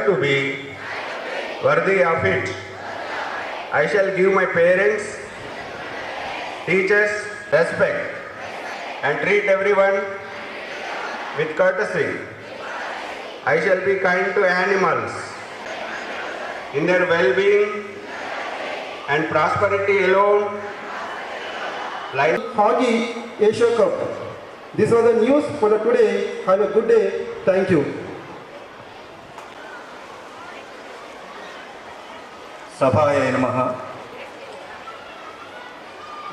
To be worthy of it. I shall give my parents, teachers respect and treat everyone with courtesy. I shall be kind to animals in their well-being and prosperity alone lies. Hockey Asia Cup. This was the news for the today. Have a good day. Thank you. సభాయ నమః.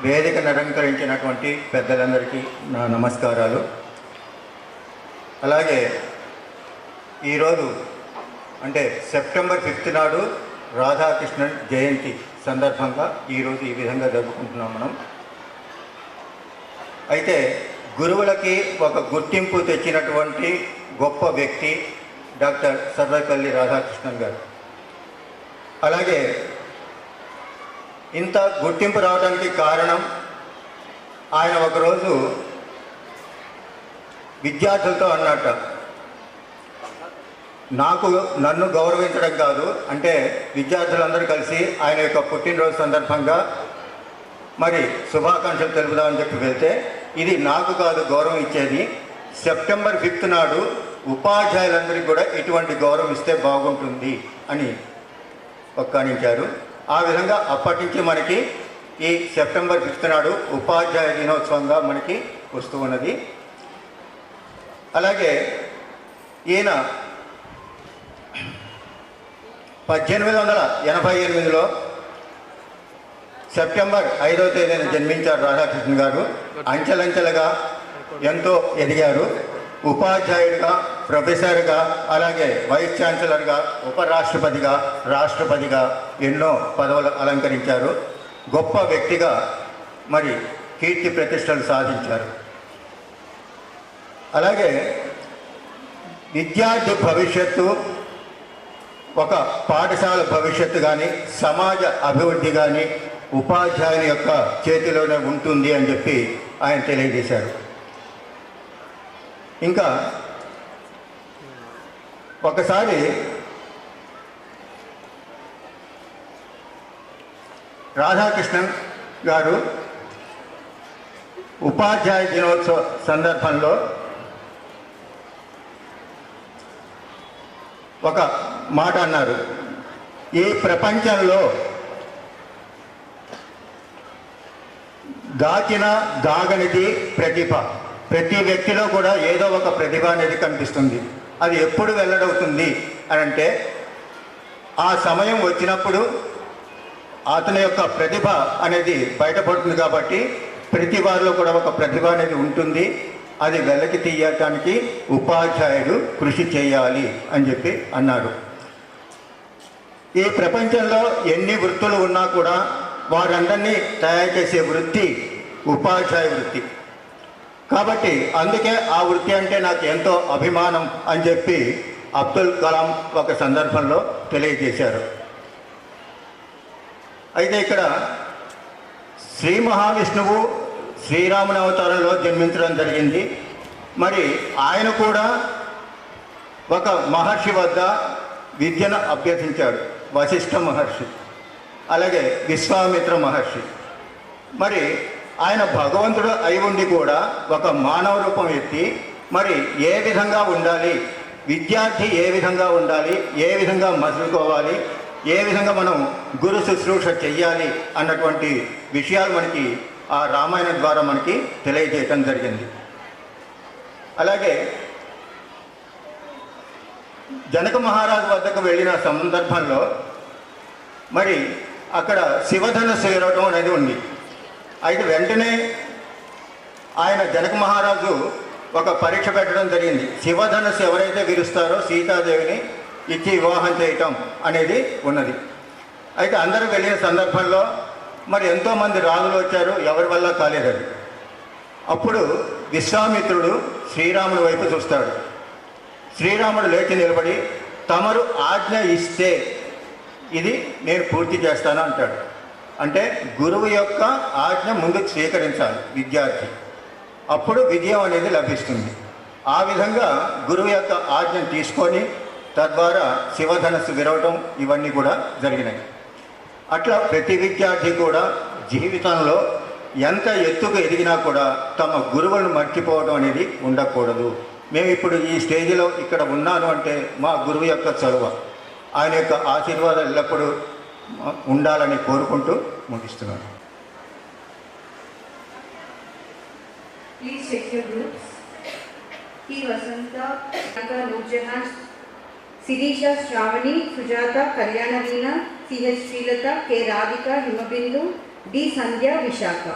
వేదికను అలంకరించినటువంటి పెద్దలందరికీ నా నమస్కారాలు. అలాగే ఈరోజు అంటే September 5 నాడు రాధాకృష్ణన్ జయంతి సందర్భంగా ఈరోజు ఈ విధంగా జరుపుకుంటున్నాం మనం. అయితే గురువులకి ఒక గుర్తింపు తెచ్చినటువంటి గొప్ప వ్యక్తి డాక్టర్ సర్వేపల్లి రాధాకృష్ణన్ గారు. అలాగే ఇంత గుర్తింపు రావడానికి కారణం ఆయన ఒకరోజు విద్యార్థులతో అన్నట్ట, నన్ను గౌరవించడం కాదు, అంటే విద్యార్థులందరూ కలిసి ఆయన యొక్క పుట్టినరోజు సందర్భంగా మరి శుభాకాంక్షలు తెలుపుదామని చెప్పి వెళ్తే, ఇది నాకు కాదు గౌరవం ఇచ్చేది, సెప్టెంబర్ 5 నాడు ఉపాధ్యాయులందరికీ కూడా ఇటువంటి గౌరవం ఇస్తే బాగుంటుంది అని ఒక్కానించారు. ఆ విధంగా అప్పటి నుంచి మనకి ఈ సెప్టెంబర్ 5 నాడు ఉపాధ్యాయ దినోత్సవంగా మనకి వస్తూ ఉన్నది. అలాగే ఈయన 1888లో సెప్టెంబర్ 5వ తేదీన జన్మించారు రాధాకృష్ణ గారు. అంచెలంచెలుగా ఎంతో ఎదిగారు. ఉపాధ్యాయుడిగా, ప్రొఫెసర్గా, అలాగే వైస్ ఛాన్సలర్గా, ఉపరాష్ట్రపతిగా, రాష్ట్రపతిగా ఎన్నో పదవులు అలంకరించారు. గొప్ప వ్యక్తిగా మరి కీర్తి ప్రతిష్టలు సాధించారు. అలాగే విద్యార్థి భవిష్యత్తు, ఒక పాఠశాల భవిష్యత్తు కానీ, సమాజ అభివృద్ధి కానీ ఉపాధ్యాయుని యొక్క చేతిలోనే ఉంటుంది అని చెప్పి ఆయన తెలియజేశారు. ఇంకా ఒకసారి రాధాకృష్ణన్ గారు ఉపాధ్యాయ దినోత్సవ సందర్భంలో ఒక మాట అన్నారు. ఈ ప్రపంచంలో దాగనిది ప్రతిభ. ప్రతి వ్యక్తిలో కూడా ఏదో ఒక ప్రతిభ అనేది కనిపిస్తుంది. అది ఎప్పుడు వెల్లడవుతుంది అని అంటే, ఆ సమయం వచ్చినప్పుడు అతని యొక్క ప్రతిభ అనేది బయటపడుతుంది. కాబట్టి ప్రతి వారిలో కూడా ఒక ప్రతిభ అనేది ఉంటుంది. అది వెలకి తీయటానికి ఉపాధ్యాయుడు కృషి చేయాలి అని చెప్పి అన్నారు. ఈ ప్రపంచంలో ఎన్ని వృత్తులు ఉన్నా కూడా వారందరినీ తయారు చేసే వృత్తి ఉపాధ్యాయ వృత్తి. కాబట్టి అందుకే ఆ వృత్తి అంటే నాకు ఎంతో అభిమానం అని చెప్పి అబ్దుల్ కలాం ఒక సందర్భంలో తెలియజేశారు. అయితే ఇక్కడ శ్రీ మహావిష్ణువు శ్రీరాముని అవతారంలో జన్మించడం జరిగింది. మరి ఆయన కూడా ఒక మహర్షి వద్ద విద్యను అభ్యసించాడు, వశిష్ఠ మహర్షి, అలాగే విశ్వామిత్ర మహర్షి. మరి ఆయన భగవంతుడు అయి ఉండి కూడా ఒక మానవ రూపం ఎత్తి మరి ఏ విధంగా ఉండాలి, విద్యార్థి ఏ విధంగా ఉండాలి, ఏ విధంగా మసులుకోవాలి, ఏ విధంగా మనం గురు శుశ్రూష చెయ్యాలి అన్నటువంటి విషయాలు మనకి ఆ రామాయణం ద్వారా మనకి తెలియజేయటం జరిగింది. అలాగే జనక మహారాజు వద్దకు వెళ్ళిన సందర్భంలో మరి అక్కడ శివధనుస్సు విరవటం అనేది ఉంది. అయితే వెంటనే ఆయన జనక మహారాజు ఒక పరీక్ష పెట్టడం జరిగింది. శివధనుస్సు ఎవరైతే విరుస్తారో సీతాదేవిని ఇచ్చి వివాహం చేయటం అనేది ఉన్నది. అయితే అందరూ వెళ్ళిన సందర్భంలో మరి ఎంతోమంది రాజులు వచ్చారు, ఎవరి వల్ల కాలేదని. అప్పుడు విశ్వామిత్రుడు శ్రీరాముడి వైపు చూస్తాడు. శ్రీరాముడు లేచి నిలబడి, తమరు ఆజ్ఞ ఇస్తే ఇది నేను పూర్తి చేస్తాను అంటాడు. అంటే గురువు యొక్క ఆజ్ఞ ముందుకు స్వీకరించాలి విద్యార్థి, అప్పుడు విజయం అనేది లభిస్తుంది. ఆ విధంగా గురువు యొక్క ఆజ్ఞను తీసుకొని తద్వారా శివధనస్సు విరవటం ఇవన్నీ కూడా జరిగినాయి. అట్లా ప్రతి విద్యార్థి కూడా జీవితంలో ఎంత ఎత్తుకు ఎదిగినా కూడా తమ గురువులను మర్చిపోవడం అనేది ఉండకూడదు. మేము ఇప్పుడు ఈ స్టేజిలో ఇక్కడ ఉన్నాను అంటే మా గురువు యొక్క చొరవ. ఆయన యొక్క ఆశీర్వాదాలు ఎల్లప్పుడూ ఉండాలని కోరుకుంటూ ముగిస్తున్నాను. Please check your groups. P. Vasanta, Priyanka, Nurjahan, Sirisha, Shravani, Sujata, Kalyanavina, C.H. Srilata, K. Radhika, Himabindu, D. Sandhya, Vishaka.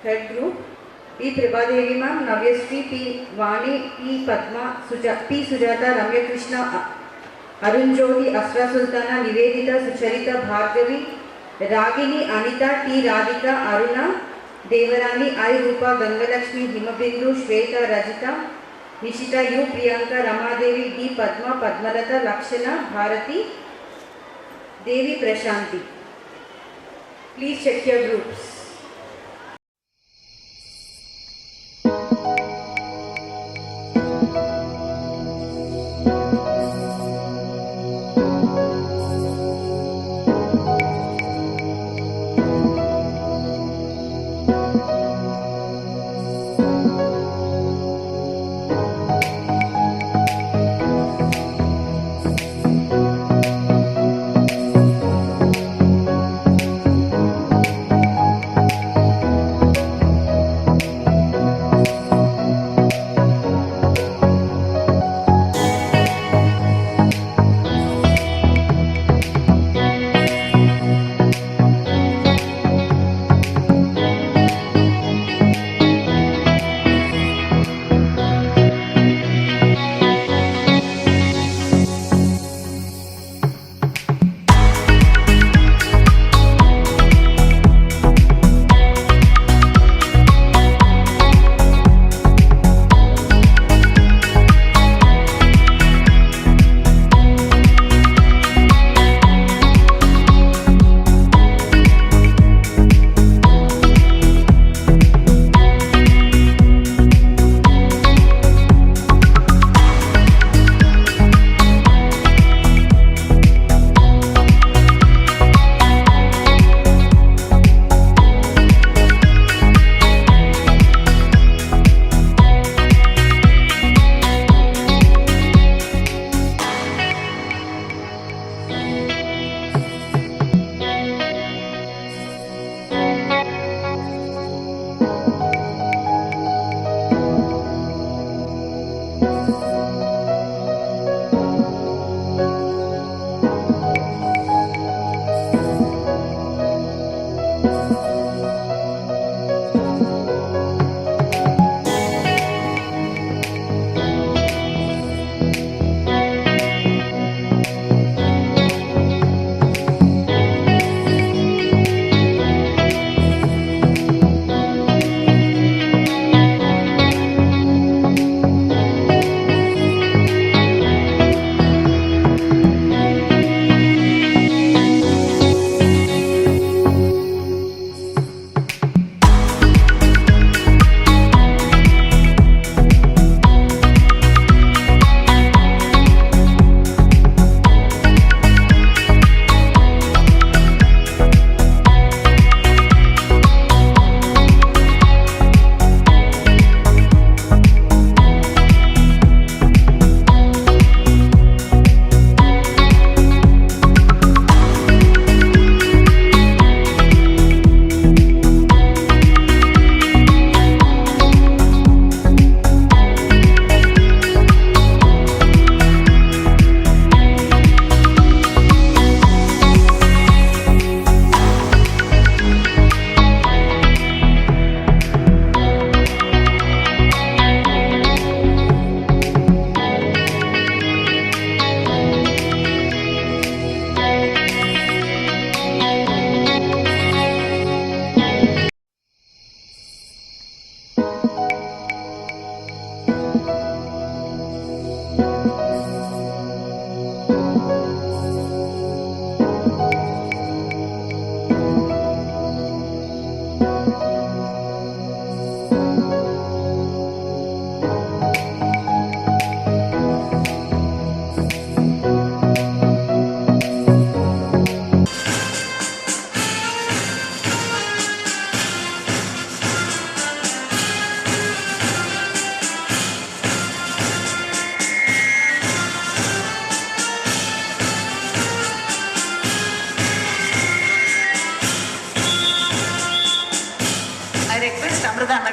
Third group, P. Prabhadevi ma'am, Navyasri, P. Vani, P. Padma, P. Sujata, Ramya Krishna, Arun Jyoti, Asra Sultana, Nivedita, Sucharita, Bhargavi, Ragini, Anita, T. Radhika, Aruna, Devarani, I. Rupa, Gangalakshmi, Himabindu, Shweta, Rajita, Nishita, U. Priyanka, Ramadevi, D. Padma, Padmarata, Lakshana, Bharati, Devi, Prashanti. Please check your groups.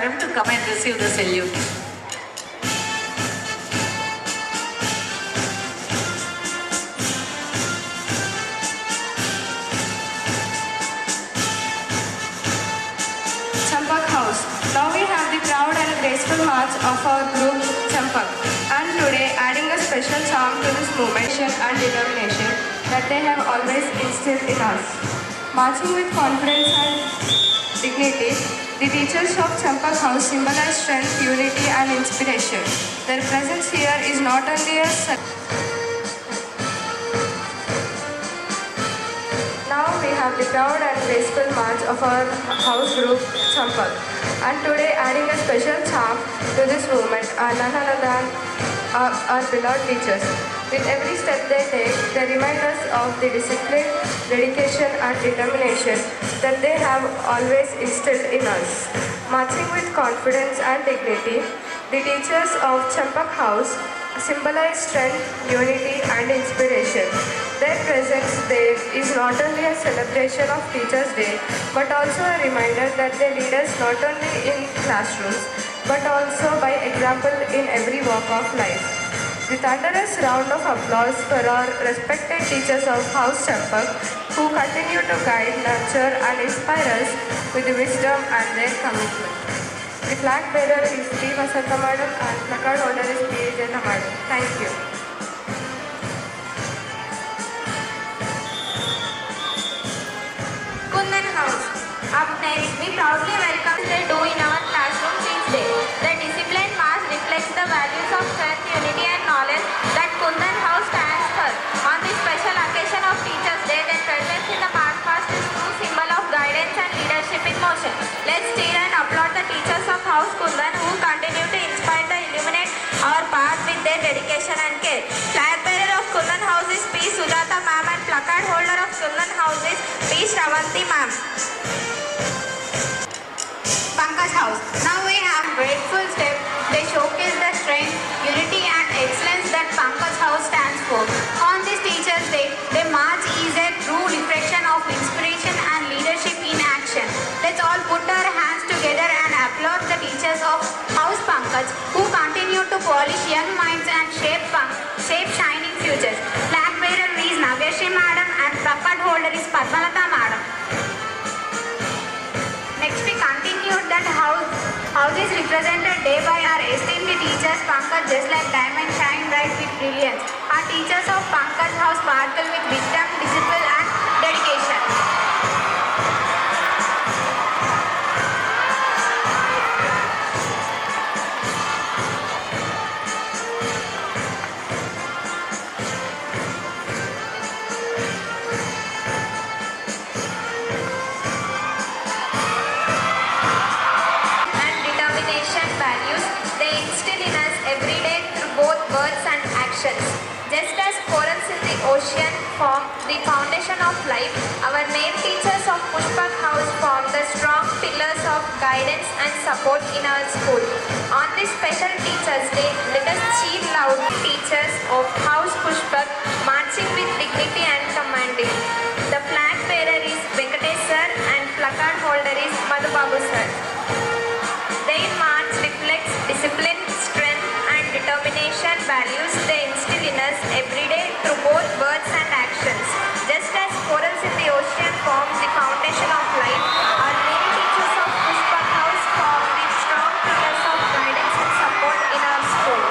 madam to come and receive the salute. Champak House. Now we have the proud and graceful march of our group Champak, and today adding a special charm to this movement and determination that they have always instilled in us. Marching with confidence and dignity, the teachers of Champak House symbolize strength, unity and inspiration. Their presence here is not only a Now we have the proud and graceful march of our house group Champak, and today adding a special charm to this movement are none other than our beloved teachers. With every step they take, they remind us of the discipline, dedication and determination that they have always instilled in us. Marching with confidence and dignity, the teachers of Champak House symbolize strength, unity and inspiration. Their presence there is not only a celebration of Teachers' Day, but also a reminder that they lead us not only in classrooms, but also by example in every walk of life. The thunderous round of applause for our respected teachers of House Champak, who continue to guide, nurture and inspire us with wisdom and their commitment. The flag bearer is P. Vasanta Madam and placard holder is P. Jana Madam. Thank you. Kundan House. Up next, we proudly welcome they do in our classroom each day. The disciplined march reflects the values of strength, unity and knowledge that Kundan House stands for. On this special occasion of Teachers' Day, their presence in the march past is true symbol of guidance and leadership in motion. Let's cheer and applaud the teachers of House Kundan who continue to inspire and illuminate our path with their dedication and care. Flag bearer of Kundan House is P. Sujata ma'am and placard holder of Kundan House is P. Shravanti ma'am. Pankaj House. Now we have grateful step. They showcase the strength, unity and excellence that Pankaj House stands for. On this Teachers' Day, the march is a true reflection of inspiration and leadership in action. Let's all put our hands together and applaud the teachers of House Pankaj who continue to polish young minds and shape shining futures. Flag bearer is Navyashri Madam and placard holder is Padmalata Madam. Next we continue that house is represented day by our esteemed teachers Pankaj just like diamond shine bright with brilliance. Our teachers of Pankaj House sparkle with wisdom, discipline and dedication. Values they instill in us every day through both words and actions. Just as corals in the ocean form the foundation of life, our name teachers of Pushpak House form the strong pillars of guidance and support in our school. On this special Teachers' Day, let us cheer loud teachers of House Pushpak marching with dignity and commanding. The flag bearer is Venkatesh sir and placard holder is Madhubabu sir. Their march reflects discipline, strength and determination values they instill in us every day through both words and actions. Just as corals in the ocean form the foundation of life, our many teachers of Pushpak House form the strong pillars of guidance and support in our school.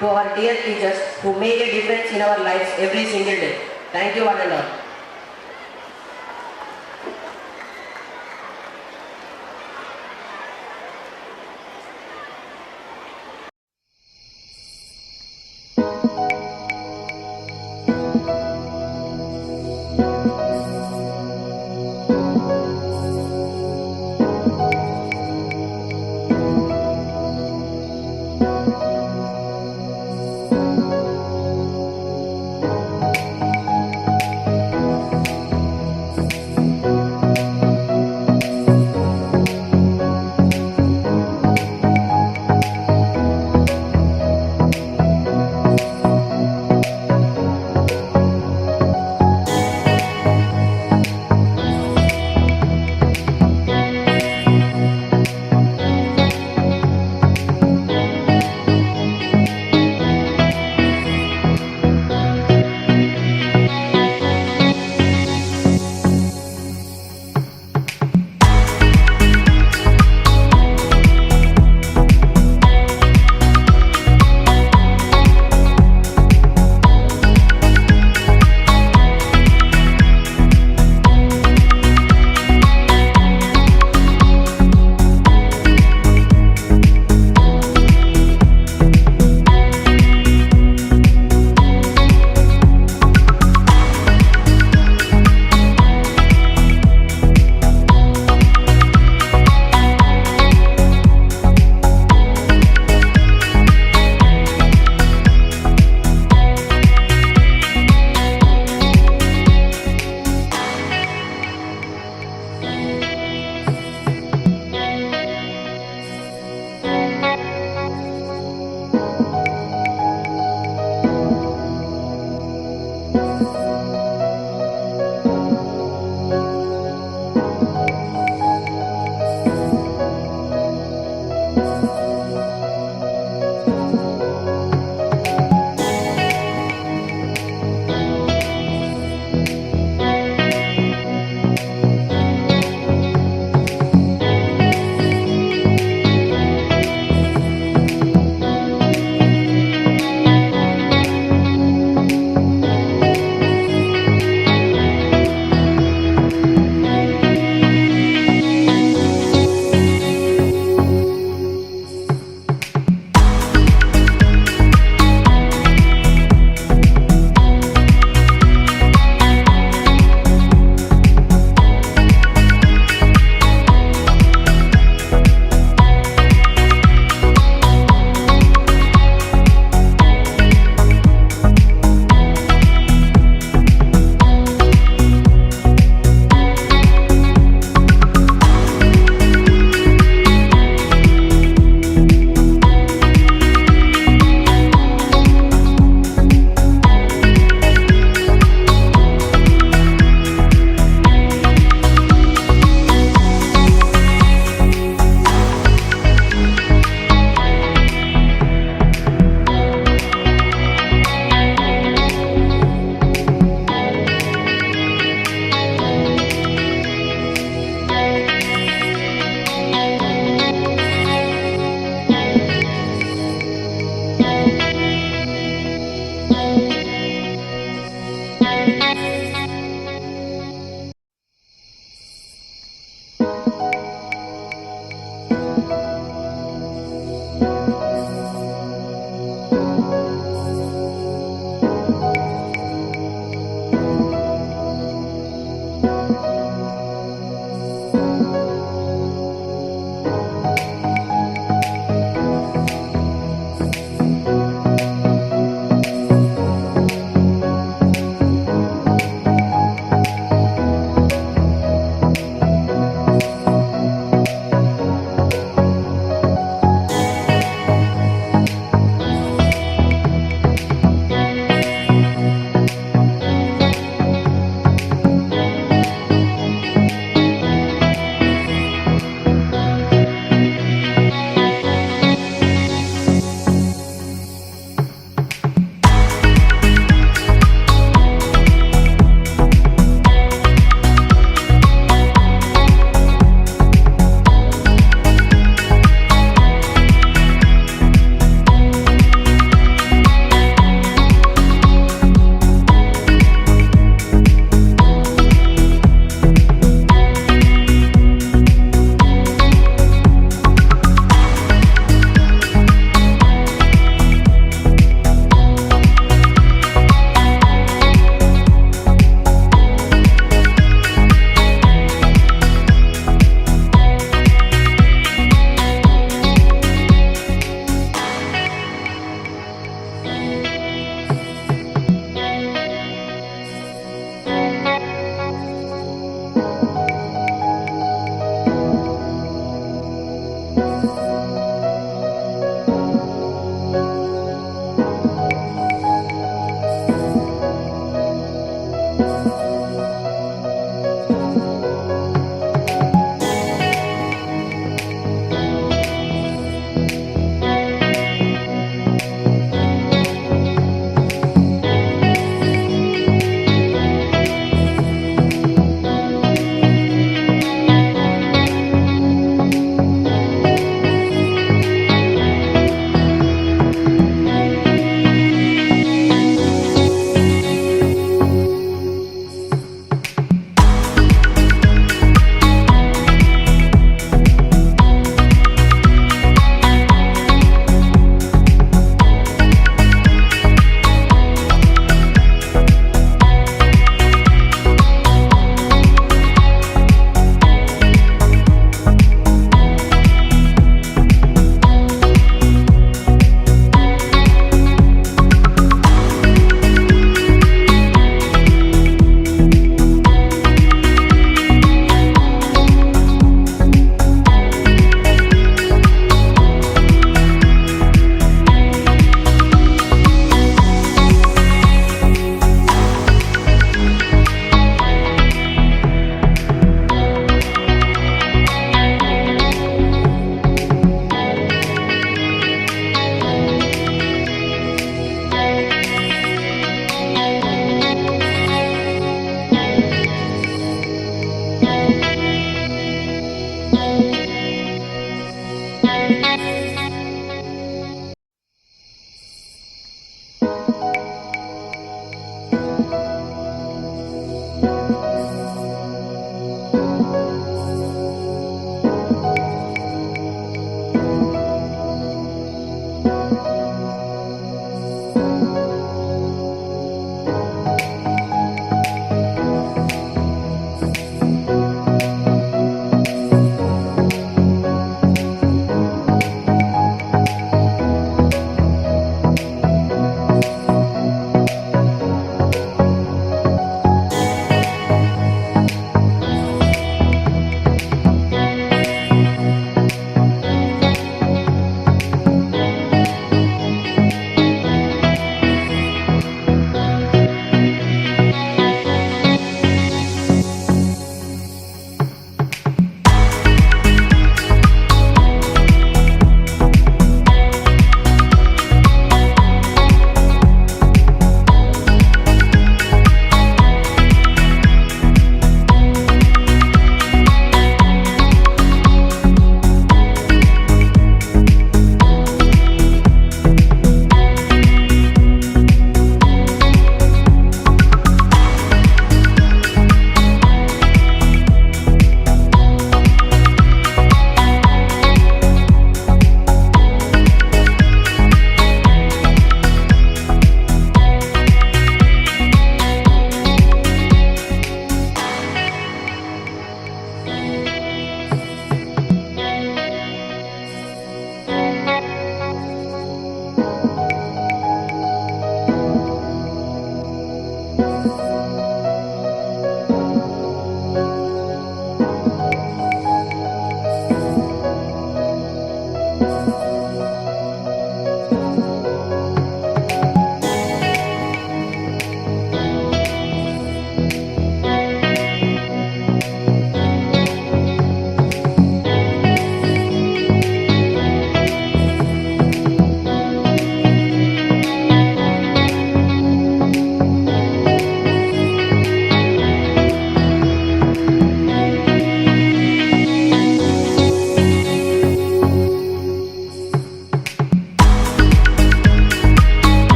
to our dear teachers who make a difference in our lives every single day. Thank you one and all.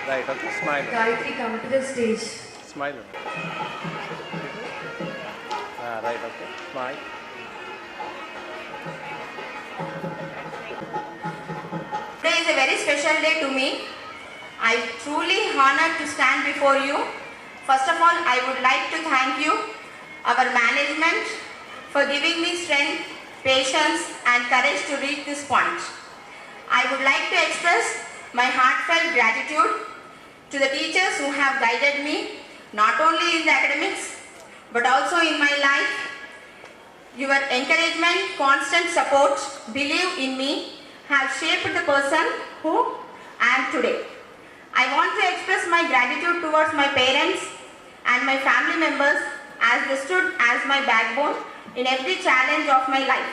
Right, okay, smile. Gayatri, come to the stage. Smile. Right, okay, smile. Today is a very special day to me. I am truly honored to stand before you. First of all, I would like to thank you, our management, for giving me strength, patience and courage to reach this point. I would like to express my heartfelt gratitude to the teachers who have guided me, not only in the academics, but also in my life. Your encouragement, constant support, belief in me have shaped the person who I am today. I want to express my gratitude towards my parents and my family members as they stood as my backbone in every challenge of my life.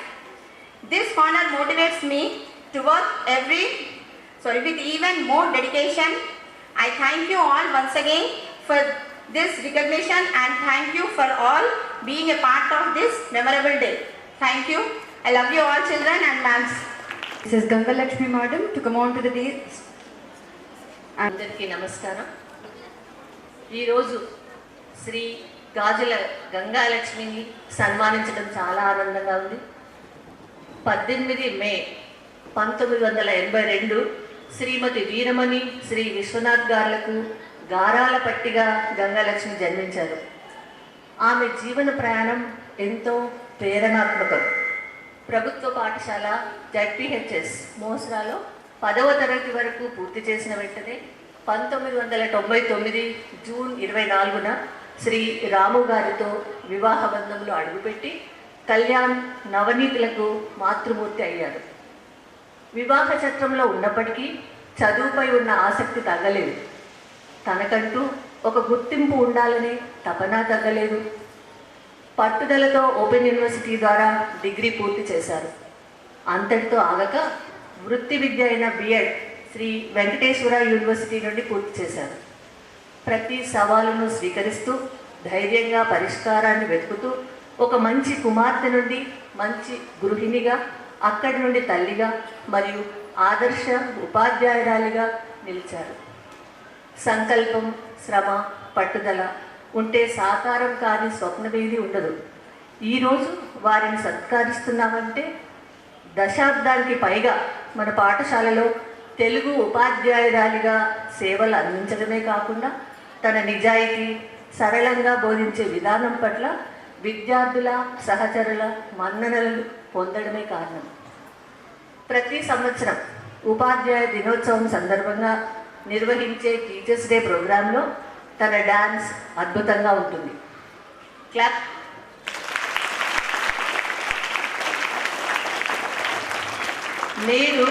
This honor motivates me to work with even more dedication. I thank you all once again for this recognition and thank you for all being a part of this memorable day. Thank you. I love you all children and ma'ams. This is Ganga Lakshmi Madam to come on to the dais. అందరికీ నమస్కారం. ఈరోజు శ్రీ గాజుల గంగాలక్ష్మిని సన్మానించడం చాలా ఆనందంగా ఉంది. 18 మే 1982 శ్రీమతి వీరమణి శ్రీ విశ్వనాథ్ గారులకు గారాల పట్టిగా గంగాలక్ష్మి జన్మించారు. ఆమె జీవన ప్రయాణం ఎంతో ప్రేరణాత్మకం. ప్రభుత్వ పాఠశాల జడ్పీహెచ్ఎస్ మోస్రాలో 10వ తరగతి వరకు పూర్తి చేసిన వెంటనే 1999 జూన్ 24న శ్రీ రాము గారితో వివాహ బంధంలో అడుగుపెట్టి కళ్యాణ్ నవనీతులకు మాతృమూర్తి అయ్యారు. వివాహ చట్రంలో ఉన్నప్పటికీ చదువుపై ఉన్న ఆసక్తి తగ్గలేదు. తనకంటూ ఒక గుర్తింపు ఉండాలనే తపన తగ్గలేదు. పట్టుదలతో ఓపెన్ యూనివర్సిటీ ద్వారా డిగ్రీ పూర్తి చేశారు. అంతటితో ఆగక వృత్తి విద్య అయిన బిఎడ్ శ్రీ వెంకటేశ్వర యూనివర్సిటీ నుండి పూర్తి చేశారు. ప్రతి సవాలును స్వీకరిస్తూ ధైర్యంగా పరిష్కారాన్ని వెతుకుతూ ఒక మంచి కుమార్తె నుండి మంచి గృహిణిగా, అక్కడి నుండి తల్లిగా మరియు ఆదర్శ ఉపాధ్యాయురాలిగా నిలిచారు. సంకల్పం, శ్రమ, పట్టుదల ఉంటే సాకారం కాని స్వప్నమేది ఉండదు. ఈరోజు వారిని సత్కరిస్తున్నామంటే దశాబ్దానికి పైగా మన పాఠశాలలో తెలుగు ఉపాధ్యాయురాలిగా సేవలు అందించడమే కాకుండా తన నిజాయితీ, సరళంగా బోధించే విధానం పట్ల విద్యార్థుల, సహచరుల మన్ననలు పొందడమే కారణం. ప్రతి సంవత్సరం ఉపాధ్యాయ దినోత్సవం సందర్భంగా నిర్వహించే టీచర్స్ డే ప్రోగ్రాంలో తన డాన్స్ అద్భుతంగా ఉంటుంది. క్లాప్. నేడు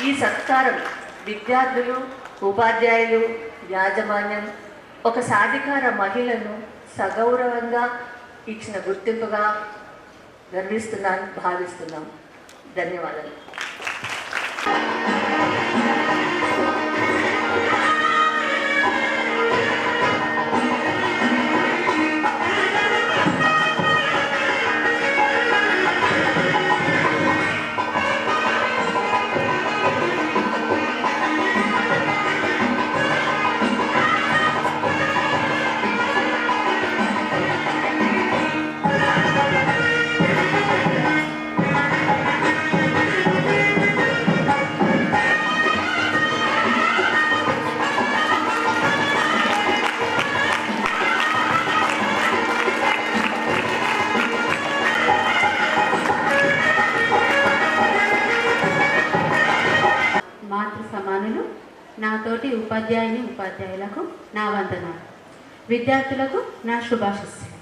ఈ సత్కారం విద్యార్థులు, ఉపాధ్యాయులు, యాజమాన్యం ఒక సాధికార మహిళను సగౌరవంగా ఇచ్చిన గుర్తింపుగా భావిస్తున్నాం. ధన్యవాదాలు. మాతృ సమానులు, నాతోటి ఉపాధ్యాయులకు నా వందనాలు, విద్యార్థులకు నా శుభాశిస్సులు.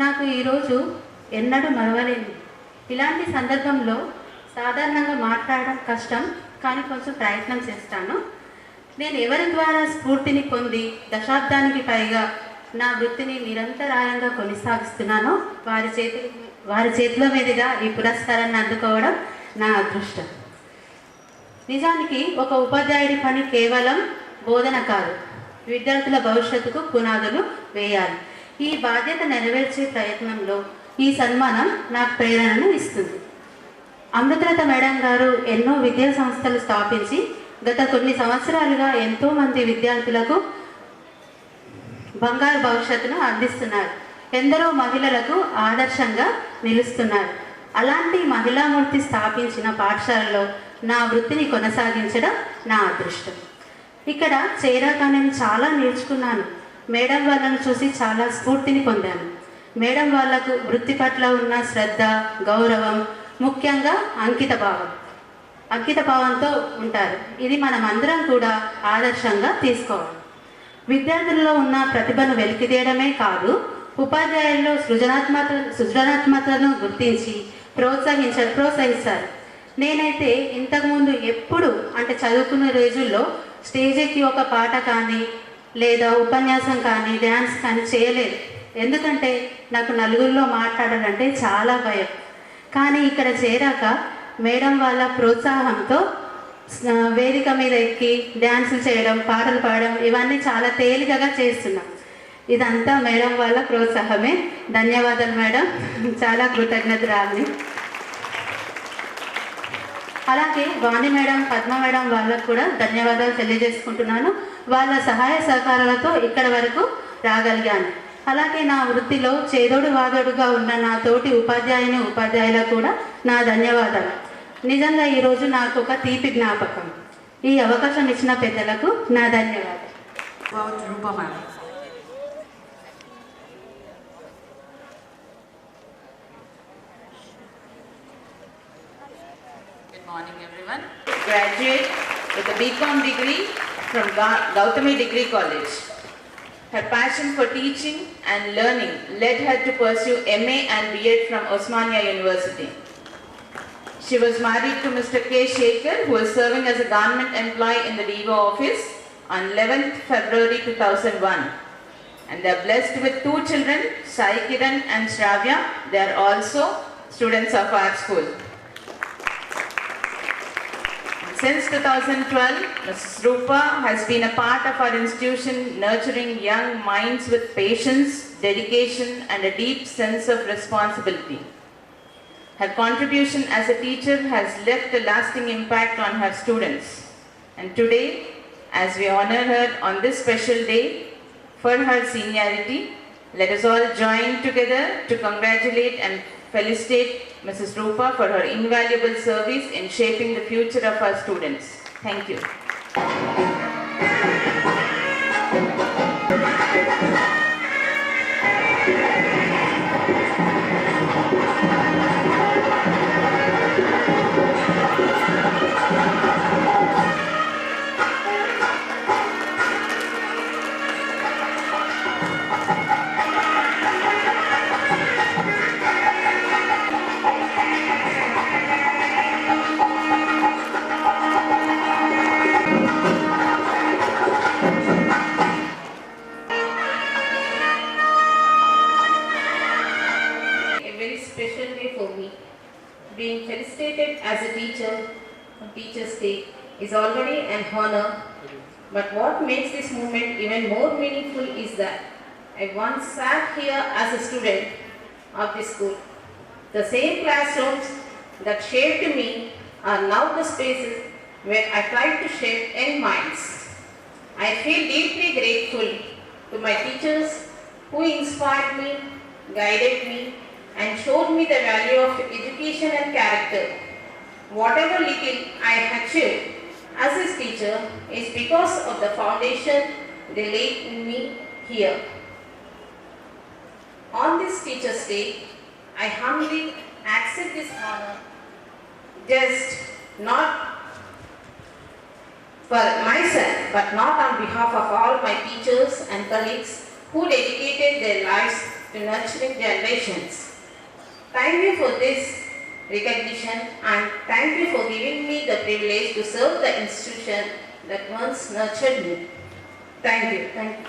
నాకు ఈరోజు ఎన్నడూ మరవలేను. ఇలాంటి సందర్భంలో సాధారణంగా మాట్లాడడం కష్టం, కానీ కొంచెం ప్రయత్నం చేస్తాను. నేను ఎవరి ద్వారా స్ఫూర్తిని పొంది దశాబ్దానికి పైగా నా వృత్తిని నిరంతరాయంగా కొనసాగిస్తున్నానో వారి చేతుల మీదుగా ఈ పురస్కారాన్ని అందుకోవడం నా అదృష్టం. నిజానికి ఒక ఉపాధ్యాయుడి పని కేవలం బోధన కాదు, విద్యార్థుల భవిష్యత్తుకు పునాదులు వేయాలి. ఈ బాధ్యత నెరవేర్చే ప్రయత్నంలో ఈ సన్మానం నాకు ప్రేరణను ఇస్తుంది. అమృతలత మేడం గారు ఎన్నో విద్యా సంస్థలు స్థాపించి గత కొన్ని సంవత్సరాలుగా ఎంతోమంది విద్యార్థులకు బంగారు భవిష్యత్తును అందిస్తున్నారు. ఎందరో మహిళలకు ఆదర్శంగా నిలుస్తున్నారు. అలాంటి మహిళామూర్తి స్థాపించిన పాఠశాలలో నా వృత్తిని కొనసాగించడం నా అదృష్టం. ఇక్కడ చేరాక నేను చాలా నేర్చుకున్నాను. మేడం వాళ్ళను చూసి చాలా స్ఫూర్తిని పొందాను. మేడం వాళ్లకు వృత్తి పట్ల ఉన్న శ్రద్ధ, గౌరవం, ముఖ్యంగా అంకిత భావంతో ఉంటారు. ఇది మనం అందరం కూడా ఆదర్శంగా తీసుకోవాలి. విద్యార్థుల్లో ఉన్న ప్రతిభను వెలికితీయడమే కాదు, ఉపాధ్యాయుల్లో సృజనాత్మకతను గుర్తించి ప్రోత్సహిస్తారు. నేనైతే ఇంతకుముందు ఎప్పుడు చదువుకునే రోజుల్లో స్టేజ్కి ఒక పాట కానీ లేదా ఉపన్యాసం కానీ డ్యాన్స్ కానీ చేయలేదు. ఎందుకంటే నాకు నలుగురిలో మాట్లాడాలంటే చాలా భయం. కానీ ఇక్కడ చేరాక మేడం వాళ్ళ ప్రోత్సాహంతో వేదిక మీద ఎక్కి డ్యాన్సులు చేయడం, పాటలు పాడడం ఇవన్నీ చాలా తేలికగా చేస్తున్నాం. ఇదంతా మేడం వాళ్ళ ప్రోత్సాహమే. ధన్యవాదాలు మేడం, చాలా కృతజ్ఞతరాలి. అలాగే వాణి మేడం, పద్మ మేడం వాళ్ళకు కూడా ధన్యవాదాలు తెలియజేసుకుంటున్నాను. వాళ్ళ సహాయ సహకారాలతో ఇక్కడ వరకు రాగలిగాను. అలాగే నా వృత్తిలో చేదోడు వాదోడుగా ఉన్న నా తోటి ఉపాధ్యాయులకు కూడా నా ధన్యవాదాలు. నిజంగా ఈరోజు నాకు ఒక తీపి జ్ఞాపకం. ఈ అవకాశం ఇచ్చిన పెద్దలకు నా ధన్యవాదాలు. Good morning everyone. Graduate with a BCom degree from Gautami Degree College. Her passion for teaching and learning led her to pursue MA and B.Ed from Osmania University. She was married to Mr. K. Shekhar, who is serving as a government employee in the DO office on 11th February 2001. And they are blessed with 2 children, Sai Kiran and Shravya. They are also students of our school. Since 2012, Mrs. Rupa has been a part of our institution, nurturing young minds with patience, dedication, and a deep sense of responsibility. Her contribution as a teacher has left a lasting impact on her students. And today, as we honor her on this special day for her seniority, Let us all join together to congratulate and felicitate Mrs. Rupa for her invaluable service in shaping the future of our students. Thank you. Being felicitated as a teacher on Teachers' Day is already an honor, but what makes this moment even more meaningful is that I once sat here as a student of this school. The same classrooms that shaped me are now the spaces where I try to shape young minds. I feel deeply grateful to my teachers who inspired me, guided me, and showed me the value of education and character. Whatever little I achieved as a teacher is because of the foundation they laid in me here. On this Teachers' Day, I humbly accept this honor, just not for myself, but not on behalf of all my teachers and colleagues who dedicated their lives to nurturing generations. Thank you for this recognition and thank you for giving me the privilege to serve the institution that once nurtured me. Thank you. Thank you.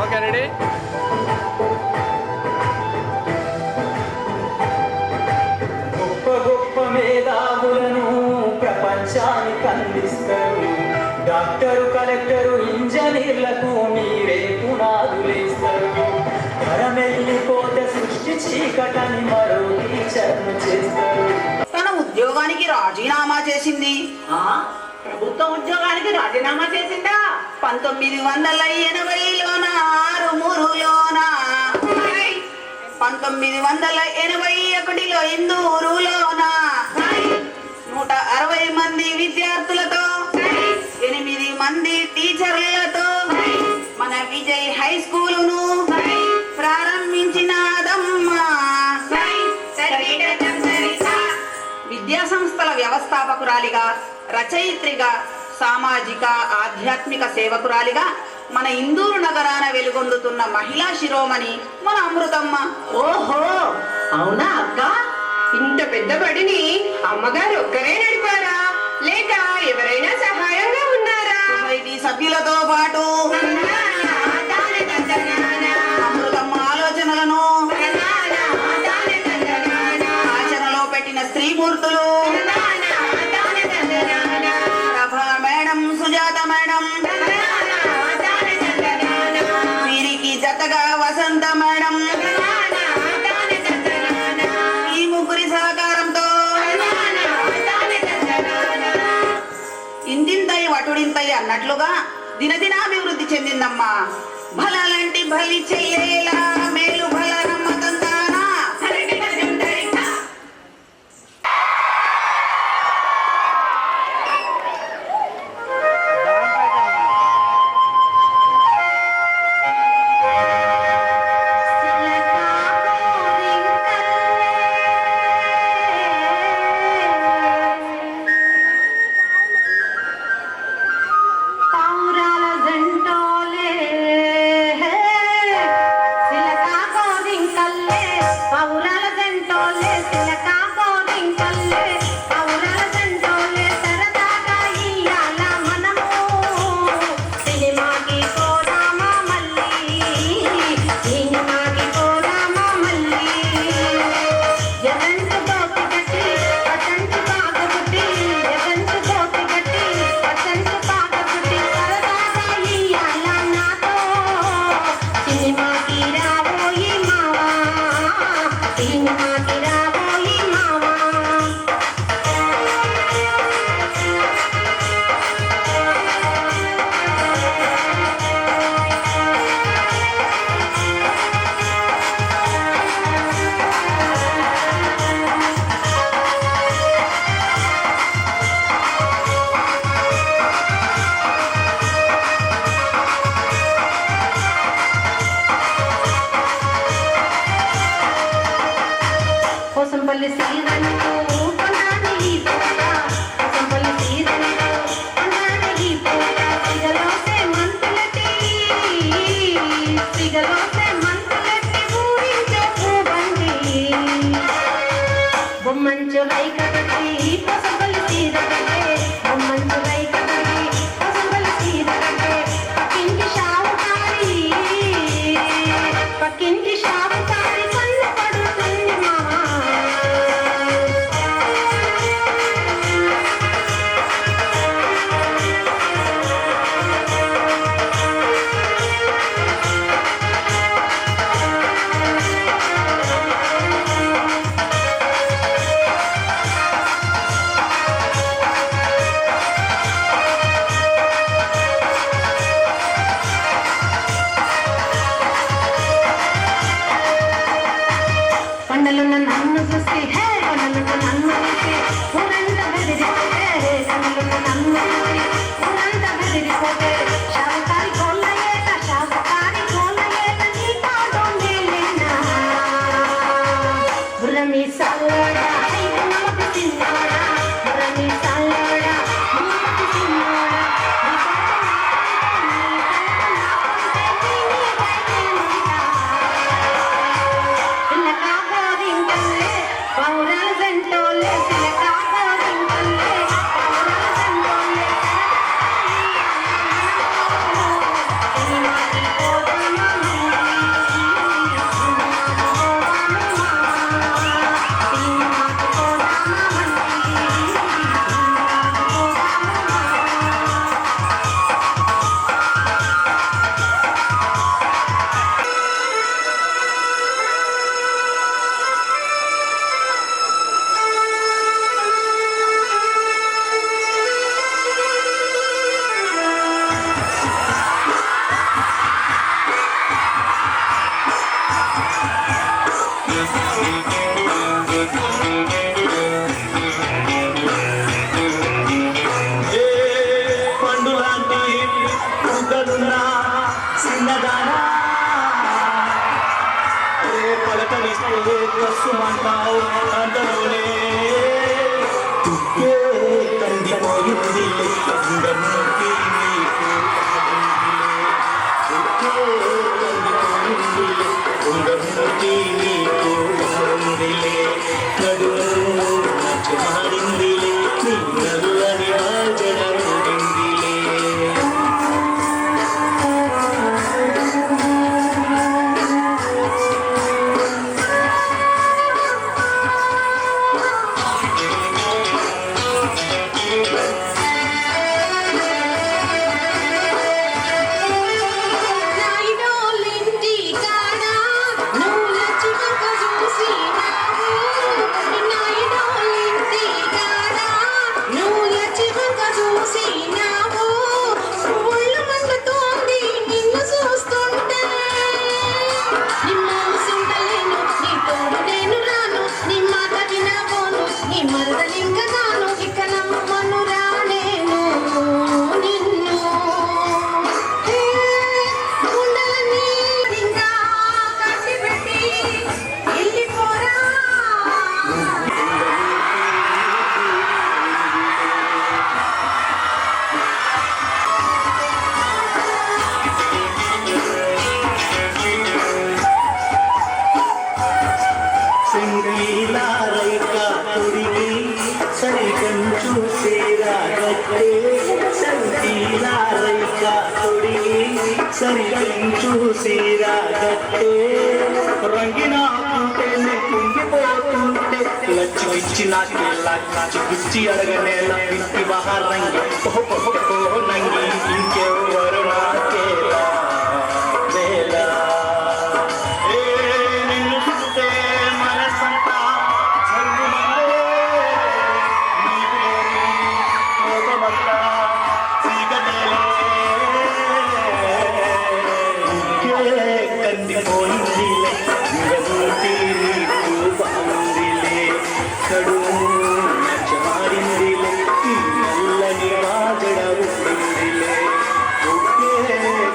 Okay, ready? గొప్ప గొప్ప మేధావులను ప్రపంచానికి అందిస్తారు. Doctor, collector, ఇంజనీర్లకు మీరే పునాదులేస్తారు. తరమెల్లిపోతే సృష్టి చీకటని మరో టీచర్ను చేస్తారు. తన ఉద్యోగానికి రాజీనామా చేసింది. ప్రభుత్వ ఉద్యోగానికి రాజీనామా చేసిందా? 1980లోన ఆరుమూరులోన, 1981లో ఇందూరులోన 160 మంది విద్యార్థులతో 8 మంది టీచర్లతో మన విజయ్ హై స్కూలును ప్రారంభించినాదమ్మా. విద్యా సంస్థల వ్యవస్థాపకురాలిగా, రచయిత్రిగా, సామాజిక ఆధ్యాత్మిక సేవకురాలిగా మన ఇందూరు నగరాన వెలుగొందుతున్న మహిళా శిరోమణి మన అమృతమ్మ. ఓహో, అవునా అక్క? ఇంత పెద్ద బడిని అమ్మగారు ఒక్కరే నడిపారా, లేక ఎవరైనా సహాయంగా ఉన్నారా? సభ్యులతో పాటు మేడం సుజాత మేడం, వీరికి జతగా వసంత మేడం, ఈ ముగ్గురి సహకారంతో ఇంతింతై వటుడింతై అన్నట్లుగా దినదినాభివృద్ధి చెందిందమ్మా. భలాలంటి భలి చెయ్యేలా మేలు భలరమ్మ తందానా. పౌరాల జంటోలే సిలకా గోరింకల్లే, పౌరాల జంటోలే సిలకా గోరింకల్లే, పౌరాల జంటోలే సరదాగా ఇయ్యాల మనము సినిమాకి పోదామా మళ్ళీ, సినిమాకి పోదామా మళ్ళీ. ఎదంటు గోపి గట్టి అదంటు బాగబుట్టి, ఎదంటు గోపి గట్టి అదంటు బాగబుట్టి, సరదాగా ఇయ్యాల నాతో సినిమాకి రాబోయి మావా, సినిమాకి రాబోయి మావా. కోసంపల్లి సీరనితో కొన్నాని ఈ పూట, కోసంపల్లి సీరనితో కొన్నాని ఈ పూట, సిగలోసే మంతులటి, సిగలోసే మంతులటి ఊరించే పూబండి, బొమ్మంచు రైక కట్టి కోసంపల్లి సీర కట్టే, బొమ్మంచు రైక కట్టి కోసంపల్లి సీర కట్టే, పక్కింటి షావుకారి, పక్కింటి షావుకారి కన్ను పడుతుంది మావా. కొండలున్న నన్ను చూసి హే, కొండలున్న నన్ను చూసి ఊరంతా బెదిరిపోతే, కొండలున్న నన్ను చూసి ఊరంతా బెదిరిపోతే, షావుకారి కోళ్ళ ఏట, షావుకారి కోళ్ళ ఏట నీ కాడోండి లేనా. బుర్రమి సాలోడా హై నమ్మకి సిన్నోడా, బుర్రమి సాలోడా నమ్మకి సిన్నోడా, నీ సిలకా గోరింకల్లే, పౌరాల జంటోలే సిలకా గోరింకల్లే, పౌరాల జంటోలే సినిమాకి పోదామా మళ్ళీ, సినిమాకి పోదామా కసుమంటావు అంతలోనే కందిపోయింది అందరికీ నీకు నడుము మారిందిలే నడు అని వాజనముడిందిలే తీరారైక తొడిగి సరిగలించు సీరాగట్టే రంగిన పుట్టెని కుంగిపోతుంటే లచ్చికిచ్చి లచ్చికిచ్చి అడగనేల ఇంటి బహారంగి నంగి ఇంకెవరు నాకేలా వేళ నిన్ను చూస్తే మనసంతా కందిపోయిందిలే ఇంగదూటి నీకు బాగుందిలే కడుము నచ్చమారిందిలే ఈ నల్లని రాజడ ఉండిందిలే ఒకే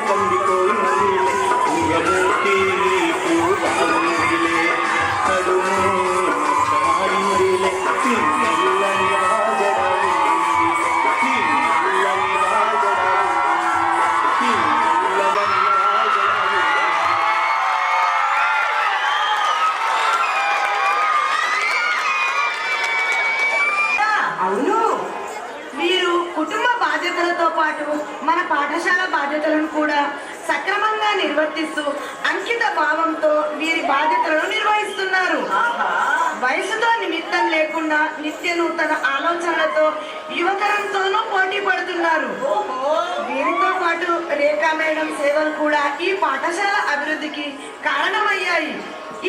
కందిపోయిందిలే ఇంగదూటి నీకు బాగుందిలే కడుము నచ్చమారిందిలే ఈ నల్లని రాజడ ఉండిందిలే ఈ నల్లని రాజడ ఈ నల్లని రాజడ అవును, మీరు కుటుంబ బాధ్యతలతో పాటు మన పాఠశాల బాధ్యతలను కూడా సక్రమంగా నిర్వర్తిస్తూ అంకిత భావంతో వీరి బాధ్యతలను నిర్వహిస్తున్నారు. వయసుతో నిమిత్తం లేకుండా నిత్య నూతన ఆలోచనలతో యువతరంతోనూ పోటీ పడుతున్నారు. వీరితో పాటు రేఖా మేడం సేవలు కూడా ఈ పాఠశాల అభివృద్ధికి కారణమయ్యాయి.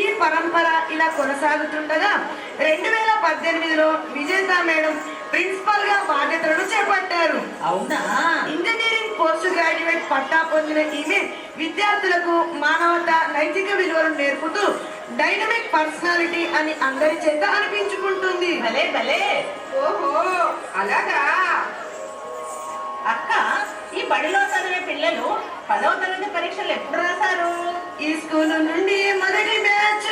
ఈ పరంపర ఇలా కొనసాగుతుండగా 2018లో విజేత మేడం ప్రిన్సిపల్ గా బాధ్యతలను చేపట్టారు. అవునా? ఇంజనీరింగ్ పోస్ట్ గ్రాడ్యుయేట్ పట్టా పొందిన ఈమె విద్యార్థులకు మానవత, నైతిక విలువలను నేర్పుతూ డైనమిక్ పర్సనాలిటీ అని అందరి చేత అనిపించుకుంటుంది. భలే భలే. ఓహో అలాగా. అక్క, ఈ బడిలో చదివే పిల్లలు 10వ తరగతి పరీక్షలు ఎప్పుడు రాశారు? ఈ స్కూల్ నుండి మొదటి బ్యాచ్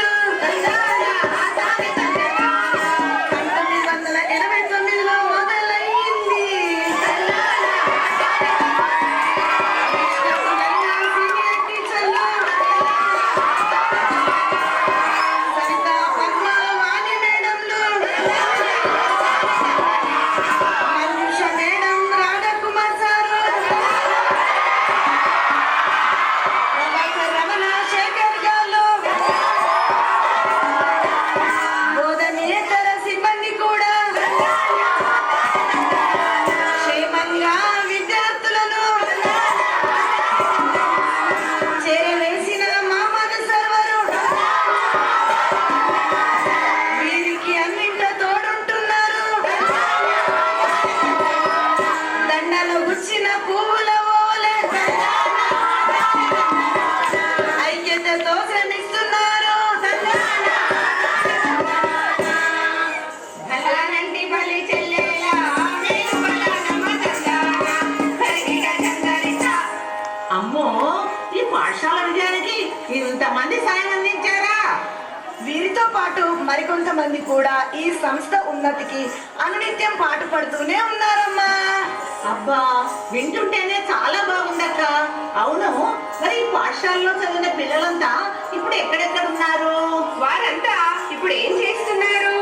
1989లో మొదలైంది. సీనియర్ టీచర్లు సరిత, పద్మ, వాణి మేడంలు, మంజుష మేడం, రాధాకుమార్ సారు, రమణ, శేఖర్ గారు, బోధనేతర సిబ్బంది కూడా క్షేమంగా విద్యార్థులను చేరవేసిన మామద సర్వరు వీరికి అన్నింట తోడుంటున్నారు. దండలు గుచ్చిన పువ్వుల ఓలే ఐక్యతతో శ్రమిస్తున్నారు. బలానంటి బలి చెల్లెలా, మేలు బలానమ్మ దండాలా, కరిగిన చందరిత. అమ్మో, ఈ పాఠశాల విజయానికి ఇంతమంది సాయం అందించారా? వీరితో పాటు మరికొంతమంది కూడా ఈ సంస్థ ఉన్నతికి అనునిత్యం పాటుపడుతూనే ఉన్నారమ్మా. అబ్బా, వింటుంటేనే చాలా బాగుందక్క. అవును, మరి ఈ పాఠశాలలో చదివిన పిల్లలంతా ఇప్పుడు ఎక్కడెక్కడ ఉన్నారు? వారంతా ఇప్పుడు ఏం చేస్తున్నారు?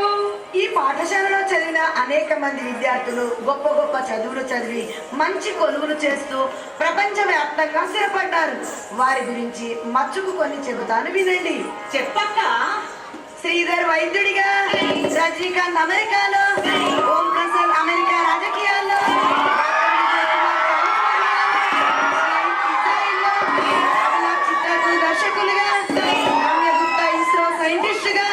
ఈ పాఠశాలలో చదివిన అనేక మంది విద్యార్థులు గొప్ప గొప్ప చదువులు చదివి మంచి కొలువులు చేస్తూ ప్రపంచ వ్యాప్తంగా స్థిరపడ్డారు. వారి గురించి మచ్చుకు కొన్ని చెబుతాను, వినండి. చెప్పక్క. శ్రీధర్ వైద్యుడిగా, రజనీకాంత్ అమెరికాలో, ఓం ప్రసాద్ అమెరికా రాజకీయాల్లో, చిత్రకు దర్శకులుగా, రమ్య గుప్తా ఇస్రో సైంటిస్ట్ గా,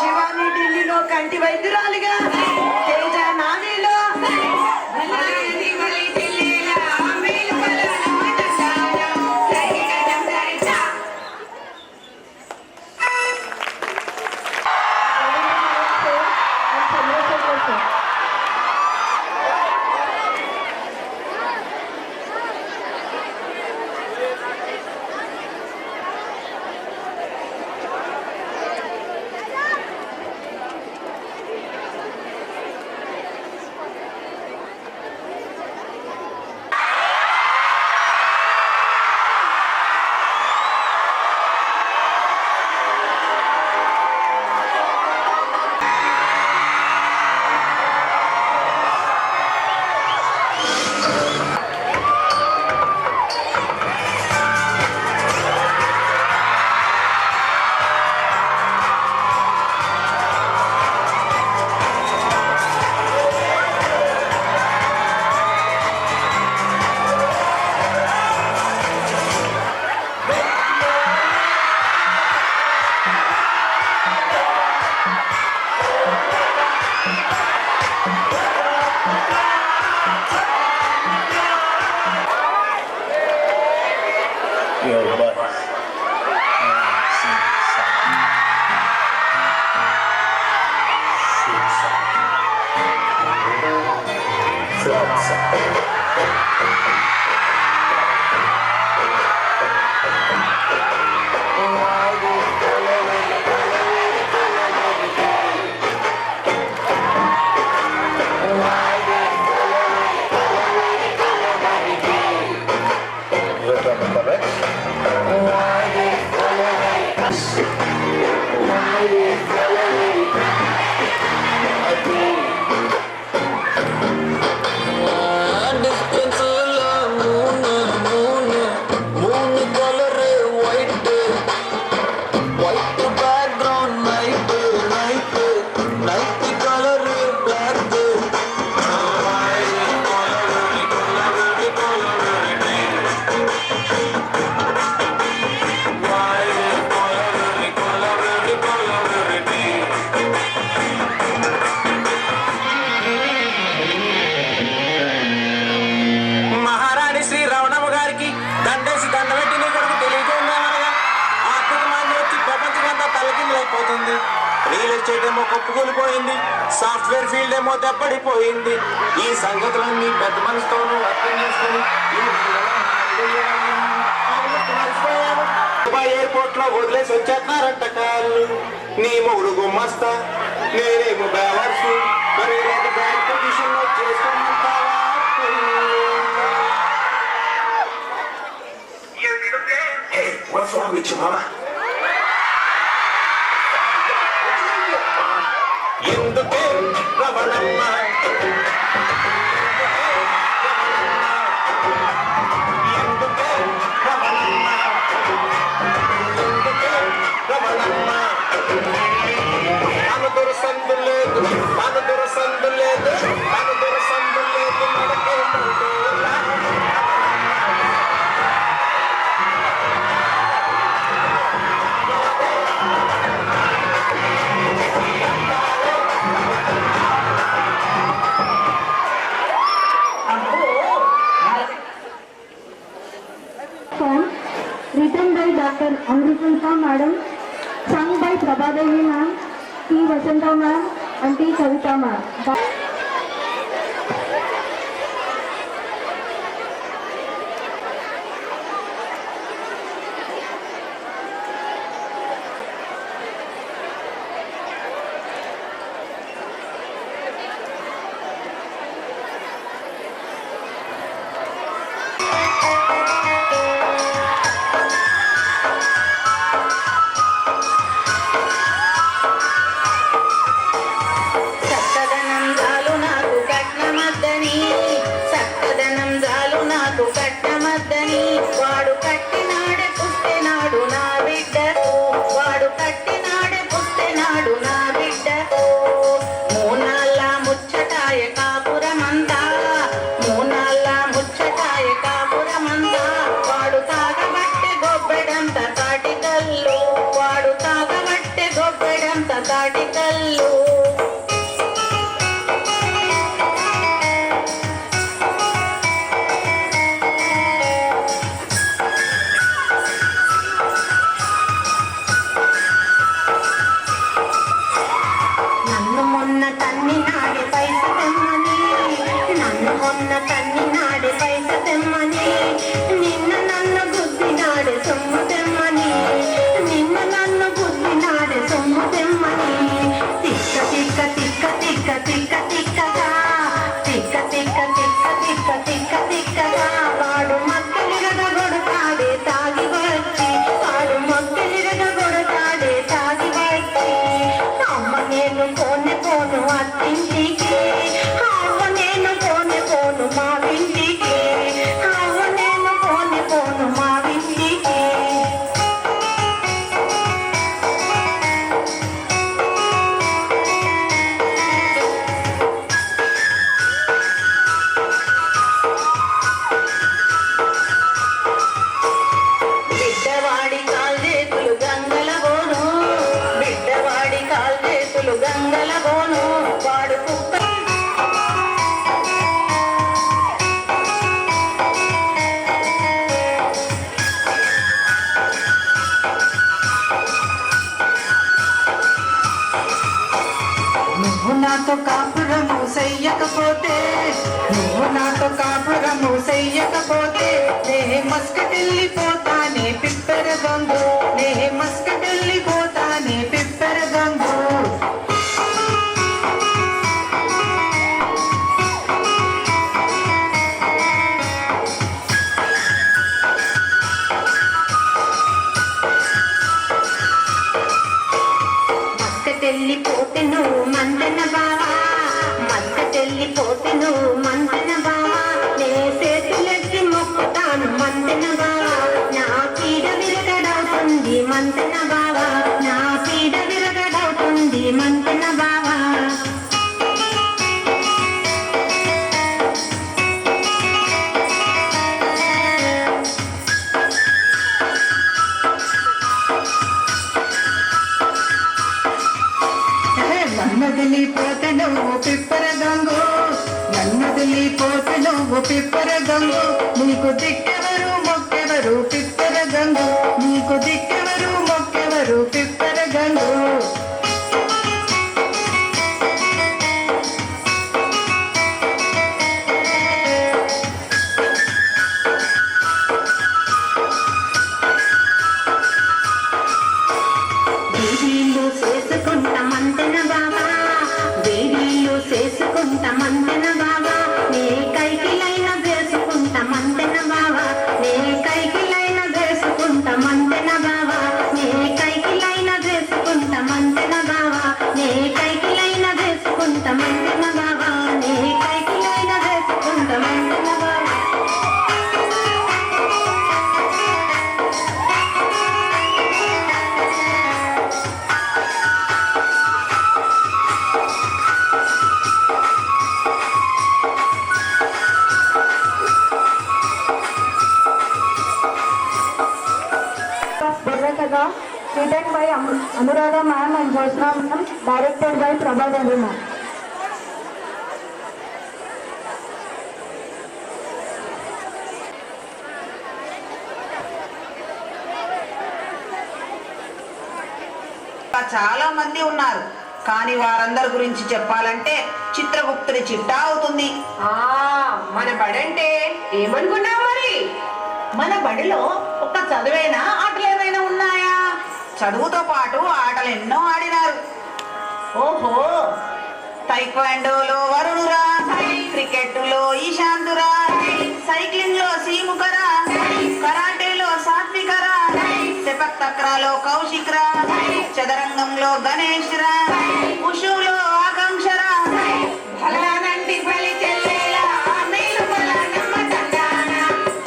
శివాని ఢిల్లీలో కంటి వైద్యురాలుగా, తేజ నావీలో, రియల్ ఎస్టేట్ ఏమో కొప్పుకూలిపోయింది, సాఫ్ట్వేర్ ఫీల్డ్ ఏమో దెబ్బడిపోయింది. ఈ సంగతులన్నీ పెద్ద మనసుతోనూ అర్థం చేసుకుని ఎయిర్పోర్ట్ లో వదిలేసి వచ్చేస్తున్నారంట కాళ్ళు. నీ మొగుడు గుమ్మస్తా, నేనేమో బ్యాలర్స్, మరి బ్యాంక్ పొజిషన్ లో చేసుకోమంటావా? Hey, what's wrong with you, mama? ఎందుకే రమణమ్మ తన దొరసందు లేదు, తన దొరసందు లేదు, తన దొరసందు లేదు. Written by Dr. Amrita Madam, sung by Prabhadevi Ma'am, T. Vasanta Ma'am, and T. Kavita Ma'am. నాతో కాపురము చెయ్యకపోతే, నువ్వు నాతో కాపురము చెయ్యకపోతే, నే మస్కటెళ్ళిపోతానే పిప్పర గంగు, నే మస్కటెళ్ళిపోతానే పిప్పర గంగు. మస్కటెళ్ళిపోతే నువ్వు మందన బావా, మస్కటెళ్ళిపోతే నువ్వు మందన బావా, నే చేతులెత్తి మొక్కుతాను మందన బావా, నా పీడ విరగడవుతుంది మందన బావా, నా పీడ విరగడవుతుంది మందన బావా. నన్నదిలిపోతే నువ్వు పిప్పర గంగు, నన్నదిలిపోతే నువ్వు పిప్పర గంగు, నీకు దిక్కెవరు మొక్కెవరు పిప్పర గంగు, నీకు దిక్కెవరు మొక్కెవరు Pippara Gangu. written by Anuradha ma'am and Josna ma'am, directed by Prabhadevi ma'am. చాలా మంది ఉన్నారు, కానీ వారందరి గురించి చెప్పాలంటే చిత్రగుప్తుడి చిట్టా అవుతుంది. మన బడంటే ఏమనుకున్నావు మరి? మన బడిలో ఒక చదువైనా ఆటలు ఏమైనా ఉన్నాయా? చదువుతో పాటు ఆటలు ఎన్నో ఆడినారు. ఓహో, తైక్వాండోలో వరుణురా, క్రికెట్లో ఈశాంతురా, సైక్లింగ్ లో సీముకరా, కరాటేలో సాత్వికరా, సెపక్ తక్రాలో కౌశిక్రా, చదరంగంలో గణేష్ రా, ఉషులో ఆకాంక్షరా. ఫలానంటి ఫలి చెల్లేలా మేలు ఫలానమ్మ తందాన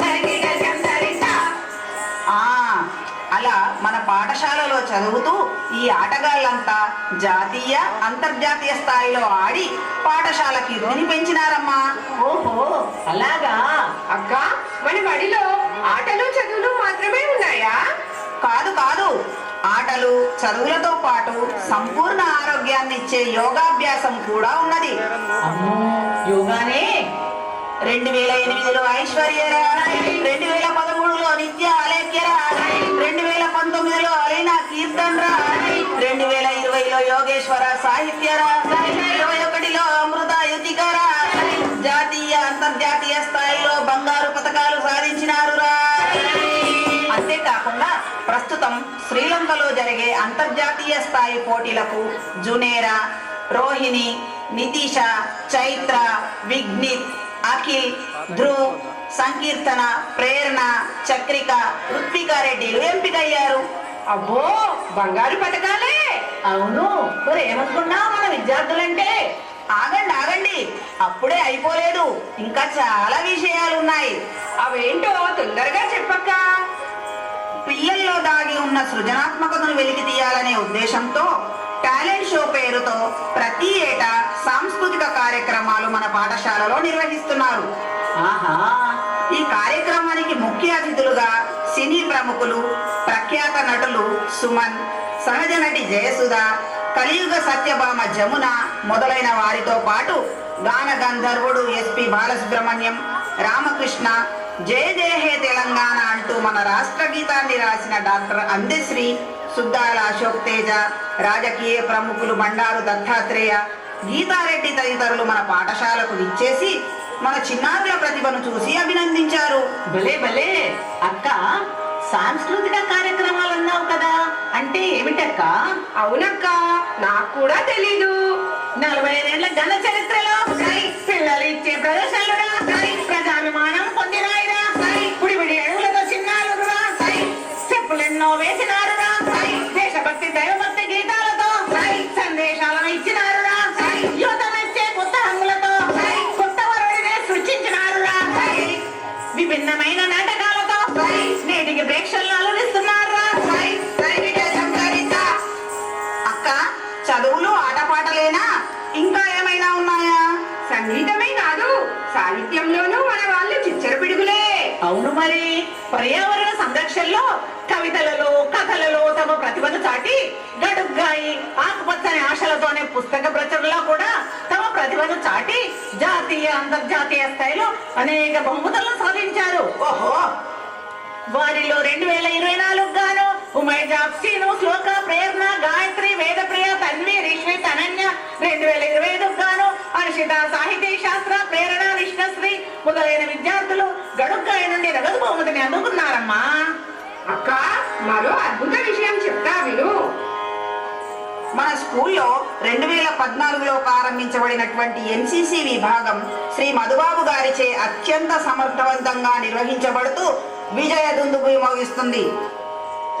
తరిగిడ చందరిత. అలా మన పాఠశాలలో చదువుతూ ఈ ఆటగాళ్ళంతా జాతీయ అంతర్జాతీయ స్థాయిలో ఆడి పాఠశాల కీర్తిని పెంచినారమ్మా. ఓహో, అలాగా అక్క. మన బడిలో ఆటలు చదువులు మాత్రమే ఉన్నాయా? కాదు కాదు, ఆటలు చదువులతో పాటు సంపూర్ణ ఆరోగ్యాన్ని ఇచ్చే యోగాభ్యాసం కూడా ఉన్నది. యోగానే 2008లో ఐశ్వర్యరా, 2013లో నిత్య అలేఖ్యరా, 2019లో అలీనా కీర్తన్ రా, 2020లో యోగేశ్వర సాహిత్యరా, 2021లో అమృత యుతికరా. జాతీయ అంతర్జాతీయ స్థాయిలో బంగారు పతకాలు సాధించినారురా. అంతేకాకుండా ప్రస్తుతం శ్రీలంకలో జరిగే అంతర్జాతీయ స్థాయి పోటీలకు జునేరా, రోహిణి, నితీష, చైత్ర, విఘ్నిత్, అఖిల్, ధ్రువ్, సంకీర్తన, ప్రేరణ, చక్రిక, ఋత్వికారెడ్డిలు ఎంపికయ్యారు. అబ్బో, బంగారు పథకాలే. అవును, మరి ఏమనుకున్నావు మన విద్యార్థులంటే? ఆగండి, అప్పుడే అయిపోలేదు, ఇంకా చాలా విషయాలున్నాయి. అవేంటో తొందరగా చెప్పక్క. పిల్లల్లో దాగి ఉన్న సృజనాత్మకతను వెలికి తీయాలనే ఉద్దేశంతో టాలెంట్ షో పేరుతో ప్రతి ఏటా సాంస్కృతిక కార్యక్రమాలు మన పాఠశాలలో నిర్వహిస్తున్నారు. ఈ కార్యక్రమానికి ముఖ్య అతిథులుగా సినీ ప్రముఖులు, ప్రఖ్యాత నటులు సుమన్, సహజ నటి జయసుధ, కలియుగ సత్యభామ జమున మొదలైన వారితో పాటు గాన గంధర్వుడు ఎస్పి బాలసుబ్రహ్మణ్యం, రామకృష్ణ, జయ జయ హే తెలంగాణ అంటూ మన రాష్ట్ర గీతాన్ని రాసిన డాక్టర్ అందశ్రీ, సుద్దాల అశోక్ తేజ, రాజకీయ ప్రముఖులు బండారు దత్తాత్రేయ, గీతారెడ్డి తదితరులు మన పాఠశాలకు విచ్చేసి మన చిన్నారుల ప్రతిభను చూసి అభినందించారు. భలే భలే అక్క, సాంస్కృతిక కార్యక్రమాలు అన్నావు కదా, అంటే ఏమిటక్క? అవునక్క, నాకు కూడా తెలీదు. 45 ఏళ్ల ఘన చరిత్రలో పిల్లలు ఇచ్చే ప్రదర్శనలురా, ప్రజాభిమానం పొందినాయిరా, పుడివిడి అడుగులతో చిన్నారురా, చెప్పులెన్నో వేసినారురా, దేశభక్తి దైవభక్తి గీతాలతో సందేశాలను ఇచ్చినారురా, యువత మెచ్చే కొత్త హంగులతో కొత్త వరుడినే సృష్టించినారురా, విభిన్నమైన నాటకాలతో నేటికి ప్రేక్షకులను అలరిస్తున్నారురా. అక్క, చదువులు ఆటపాటలేనా, ఇంకా ఏమైనా ఉన్నాయా? సంగీతమే కాదు, సాహిత్యంలోనూ మన వాళ్ళు చిచ్చర పిడుగులే. అవును మరి, పర్యావరణ సంరక్షణలో కవితలలో కథలలో తమ ప్రతిభను చాటి గడుగ్గాయి ఆకుపచ్చని ఆశలతోనే పుస్తక ప్రచురణలో కూడా తమ ప్రతిభను చాటి జాతీయ అంతర్జాతీయ స్థాయిలో అనేక బహుమతులను సాధించారు. ఓహో, వారిలో 2024 గాను ఉమేష్ జాప్సీను, శ్లోక, ప్రేరణ, గాయత్రి, వేదప్రియ, తన్వి, రిష్మిత్, అనన్య, 2025 గాను అనుషిత, సాహితీ శాస్త్ర, ప్రేరణ, విష్ణశ్రీ మొదలైన విద్యార్థులు గడుగ్గాయ నుండి నగదు బహుమతిని అందుకున్నారమ్మా. అక్క, మరో అద్భుత విషయం చెప్తా విను. మన స్కూల్లో 2014లో ప్రారంభించబడినటువంటి ఎన్సిసి విభాగం శ్రీ మధుబాబు గారిచే అత్యంత సమర్థవంతంగా నిర్వహించబడుతూ విజయ దుందుభి మోగిస్తుంది.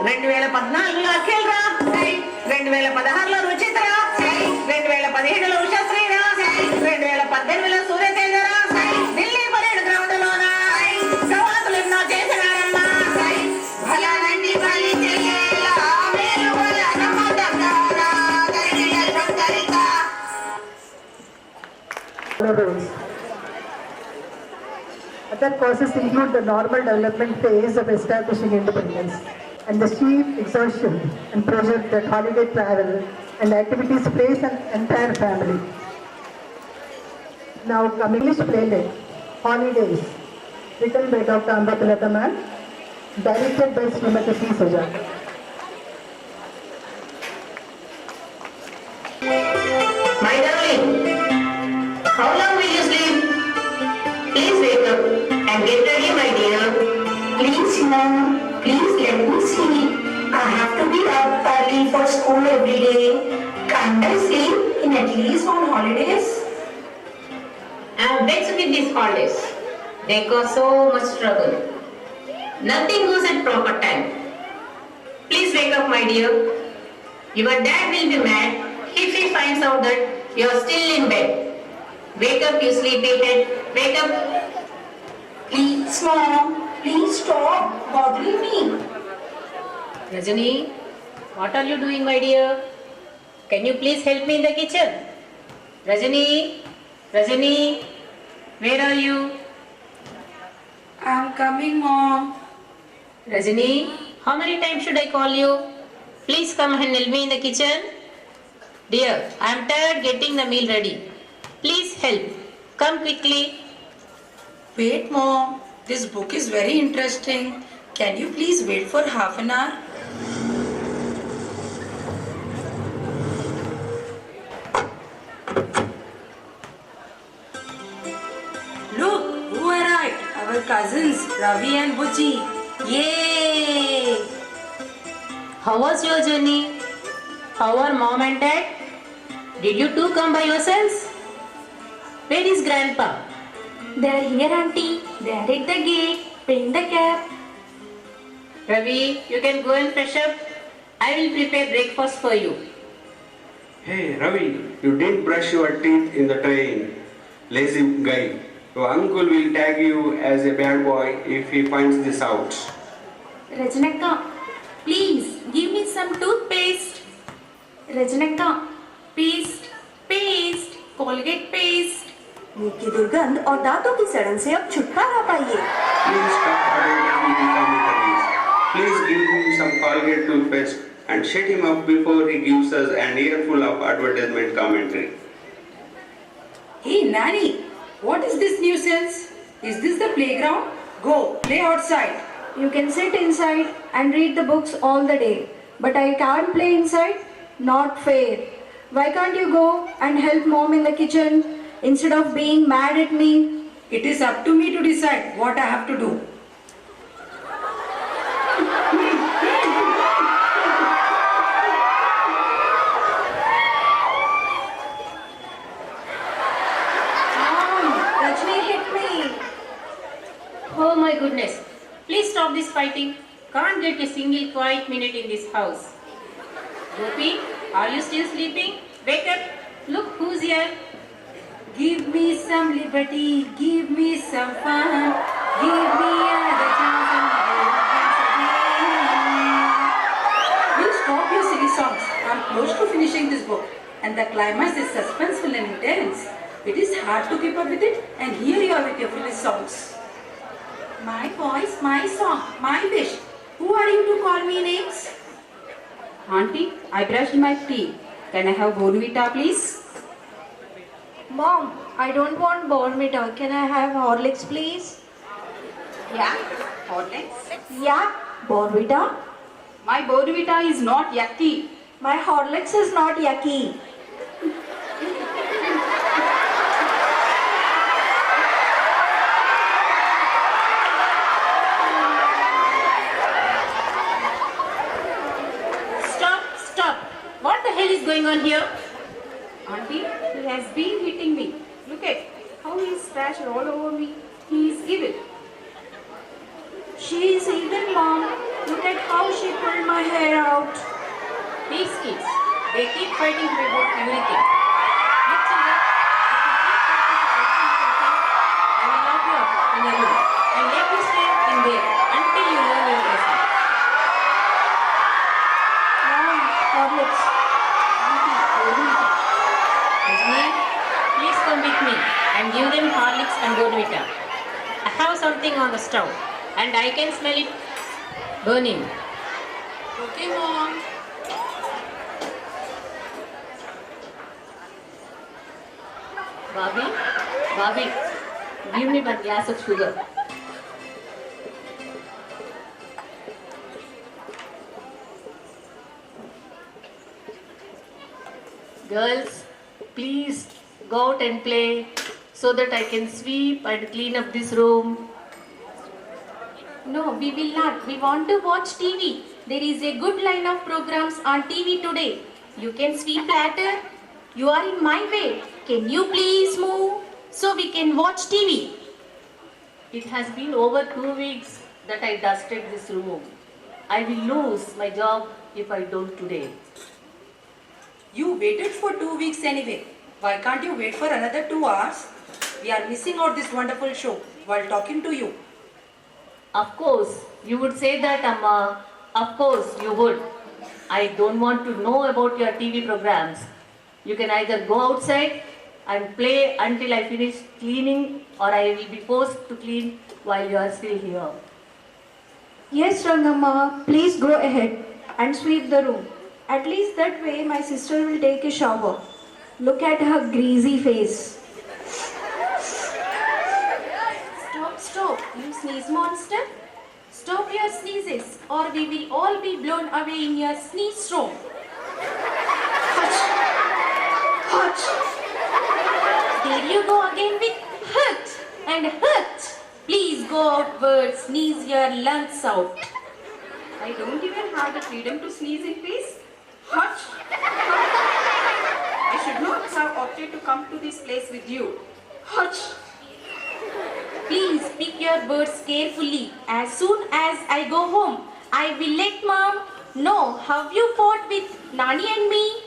2014లో అఖిల్ రా, 2016లో రుచిత రా, 2017లో ఉషశ్రీ రా, 2018లో సూర్యతేజ రా, ఢిల్లీ పరేడ్ గ్రౌండ్ లోన కవాతులు ఎన్నో చేసినారమ్మా. భలానండి బలి చెయ్యేలా మేలు బలనమ్మ తందాన తరిగిడ చందరిత. Other causes include the normal development phase of establishing independence. and the sheer exhaustion and pressure that holiday travel and activities place an entire family. Now, coming English playlist, Holidays, written by Dr. Ambatulata ma'am, directed by Srimati P. Sujata. My darling, how long will you sleep? Please wake up and get ready, my dear. Please, Mom. Please let me sleep. I have to be up early for school every day. Can't I sleep in at least on holidays? I'm vexed with these holidays. They cause so much trouble. Nothing goes at proper time. Please wake up, my dear. Your dad will be mad if he finds out that you are still in bed. Wake up, you sleepyhead. Wake up. Please, Mom. Please stop bothering me. Rajani, what are you doing, my dear? Can you please help me in the kitchen? Rajani, Rajani, where are you? I'm coming, Mom. Rajani, how many times should I call you? Please come and help me in the kitchen. Dear, I am tired getting the meal ready. Please help. Come quickly. Wait, Mom. This book is very interesting. Can you please wait for half an hour? Look, who arrived? Our cousins, Ravi and Buchi. Yay! How was your journey? How are mom and dad? Did you two come by yourselves? Where is grandpa? They are here, auntie. They are at the gate, paying the cab. Ravi, you can go and fresh up. I will prepare breakfast for you. Hey Ravi, you didn't brush your teeth in the train. Lazy guy. Your uncle will tag you as a bad boy if he finds this out. Rajanakka, please give me some toothpaste. Rajanakka, paste, Colgate paste. मुंह की दुर्गंध और दांतों की सड़न से अब छुटकारा पाइए। Please stop advertising commentaries. Please give him some Colgate toothpaste and shut him up before he gives us an earful of advertisement commentary. Hey, Nanny, what is this nuisance? Is this the playground? Go, play outside. You can sit inside and read the books all the day, but I can't play inside? Not fair. Why can't you go and help mom in the kitchen instead of being mad at me? It is up to me to decide what I have to do. Oh my goodness. Please stop this fighting. Can't get a single quiet minute in this house. Gopi, are you still sleeping? Wake up. Look who's here. Give me some liberty, give me some fun, give me another chance and you stop your silly songs. I'm close to finishing this book and the climax is suspenseful and intense. It is hard to keep up with it and here you are with your foolish songs. My voice, my song, my wish. Who are you to call me names? Auntie, I brushed my teeth. Can I have Bournvita, please? Mom, I don't want Bournvita. Can I have Horlicks, please? Yeah, Horlicks. Yeah, Bournvita. My Bournvita is not yucky. My Horlicks is not yucky. Stop. What the hell is going on here? Auntie, he has been hitting me. Look at how he scratched all over me. He is evil. She is evil, Mom. Look at how she pulled my hair out. These kids, they keep fighting about everything. Look, children, I will lock you up in a room and let you stay in there until you learn your lesson. Mom, Horlicks. Rajni, please come with me and give them Horlicks and Bournvita. I have something on the stove and I can smell it burning. Okay, Mom. Bobby, give me one glass of sugar. Girls, please go out and play so that I can sweep and clean up this room. No, we will not. We want to watch TV. There is a good line of programs on TV today. You can sweep later. You are in my way. Can you please move so we can watch TV? It has been over 2 weeks that I dusted this room. I will lose my job if I don't today. You waited for 2 weeks anyway. Why can't you wait for another 2 hours? We are missing out this wonderful show while talking to you. Of course, you would say that, Amma. Of course, you would. I don't want to know about your TV programs. You can either go outside and play until I finish cleaning, or I will be forced to clean while you are still here. Yes, Rangamma, please go ahead and sweep the room. At least that way my sister will take a shower. Look at her greasy face. Stop, you sneeze monster. Stop your sneezes or we will all be blown away in your sneeze storm. Hutch! There you go again with hut and hut. Please go outward, sneeze your lungs out. I don't even have the freedom to sneeze in peace. Hutch! I should not have opted to come to this place with you. Hutch! Please pick your words carefully. As soon as I go home, I will let Mom know how you fought with Nani and me.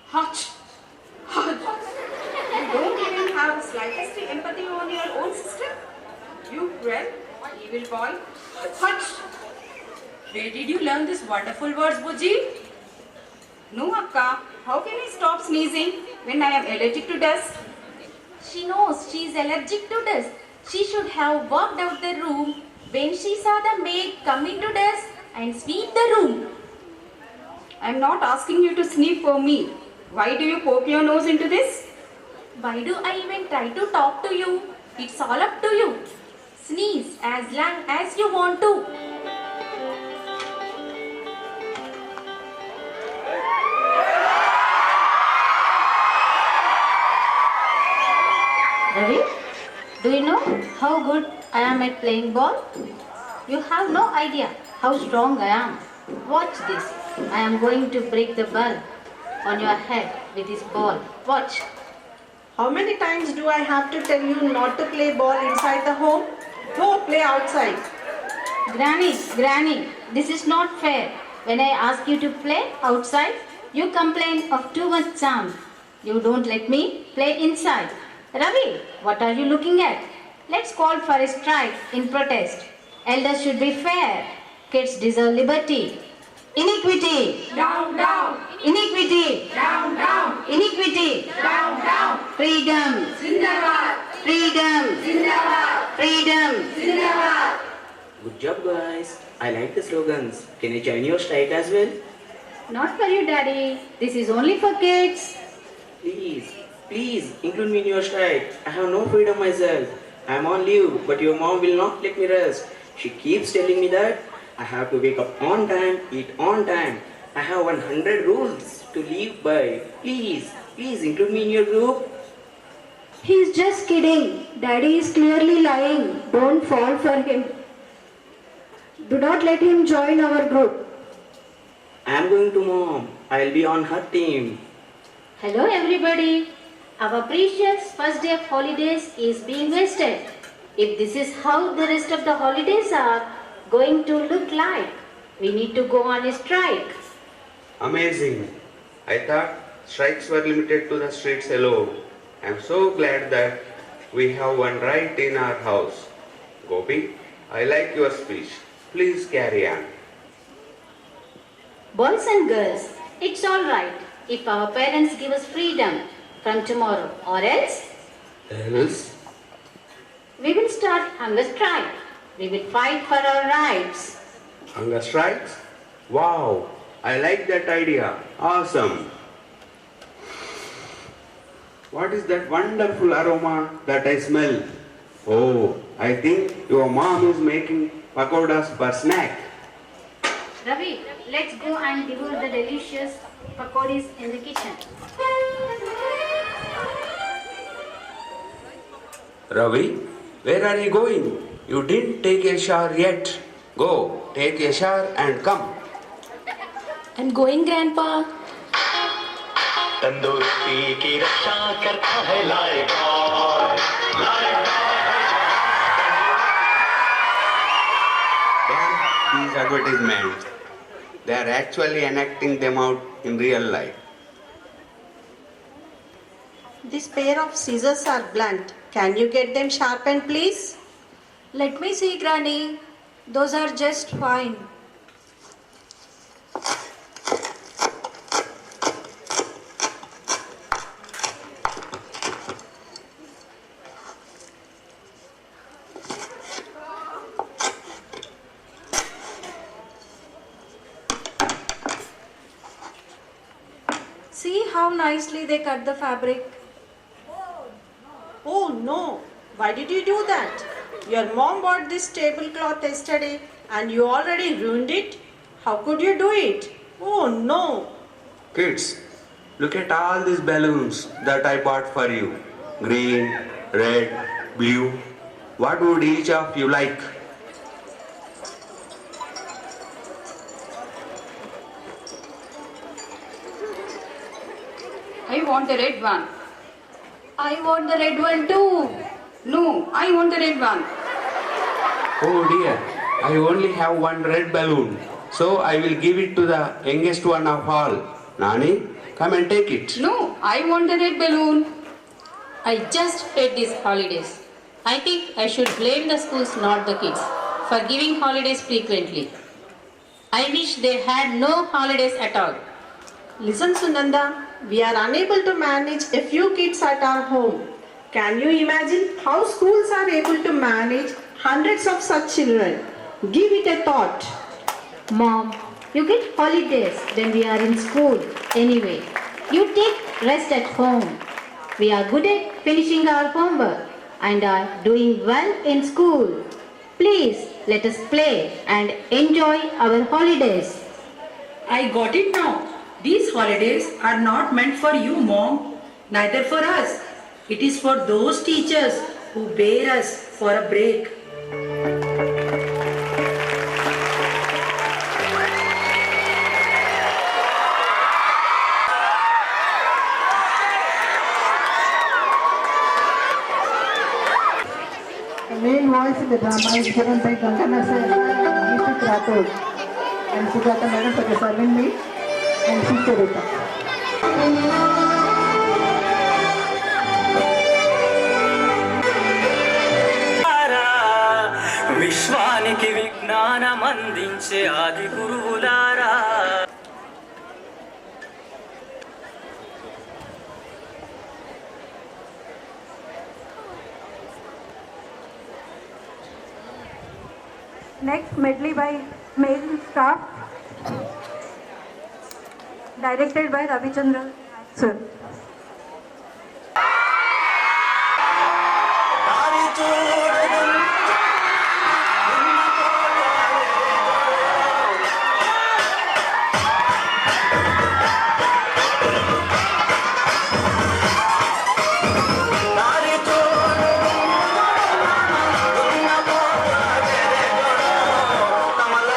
Hutch! Hutch! You don't even have the slightest empathy on your own sister? You cruel, evil boy. Hutch! Where did you learn these wonderful words, Buji? No, Akka. How can I stop sneezing when I am allergic to dust? She knows she is allergic to dust. She should have walked out the room when she saw the maid come into dust and sweep the room. I am not asking you to sneeze for me. Why do you poke your nose into this? Why do I even try to talk to you? It's all up to you. Sneeze as long as you want to. Ravi, do you know how good I am at playing ball? You have no idea how strong I am. Watch this. I am going to break the ball on your head with this ball. Watch. How many times do I have to tell you not to play ball inside the home? Go play outside. Granny, this is not fair. When I ask you to play outside, you complain of too much sound. You don't let me play inside. Ravi, what are you looking at? Let's call for a strike in protest. Elders should be fair. Kids deserve liberty. Iniquity. Down, down. Iniquity. Down, down. Iniquity. Down, down. Freedom. Zindabad. Freedom. Zindabad. Freedom. Zindabad. Good job, guys. I like the slogans. Can I join your strike as well? Not for you, Daddy. This is only for kids. Please include me in your strike. I have no freedom myself. I am on leave, but your mom will not let me rest. She keeps telling me that I have to wake up on time, eat on time. I have 100 rules to live by. Please include me in your group. He's just kidding. Daddy is clearly lying. Don't fall for him. Do not let him join our group. I am going to mom. I'll be on her team. Hello, everybody. Our precious first day of holidays is being wasted. If this is how the rest of the holidays are going to look like, we need to go on a strike. Amazing. I thought strikes were limited to the streets alone. I'm so glad that we have one right in our house. Gopi, I like your speech. Please carry on. Boys and girls, it's all right if our parents give us freedom from tomorrow, or else we will start hunger strike. We will fight for our rights. Hunger strikes? Wow, I like that idea. Awesome. What is that wonderful aroma that I smell? Oh, I think your mom is making pakoras for snack. Ravi, let's go and devour the delicious pakoras in the kitchen. Ravi, where are you going? You didn't take a shower yet. Go, take a shower and come. I'm going, Grandpa. तंदुरुस्ती की रक्षा करता है Lifebuoy These advertisements, they are actually enacting them out in real life. This pair of scissors are blunt. Can you get them sharpened, please? Let me see, Granny. Those are just fine. See how nicely they cut the fabric. Oh no! Why did you do that? Your mom bought this tablecloth yesterday and you already ruined it? How could you do it? Oh no! Kids, look at all these balloons that I bought for you. Green, red, blue. What would each of you like? I want the red one. I want the red one too. No, I want the red one. Oh dear, I only have one red balloon. So I will give it to the youngest one of all. Nani, come and take it. No, I want the red balloon. I just hate these holidays. I think I should blame the schools, not the kids, for giving holidays frequently. I wish they had no holidays at all. Listen, Sunanda, we are unable to manage a few kids at our home. Can you imagine how schools are able to manage hundreds of such children? Give it a thought. Mom, you get holidays when we are in school. Anyway, you take rest at home. We are good at finishing our homework and are doing well in school. Please let us play and enjoy our holidays. I got it now. These holidays are not meant for you, Mom, neither for us. It is for those teachers who bear us for a break. The main voice in the drama is given by Gangana Sena and Mr. Rathod and Sujata Madam for serving me and Sucharita. విశ్వానికి విజ్ఞానం అందించే ఆది గురువులారా Next medley by male staff, directed by Ravichandra sir. కమల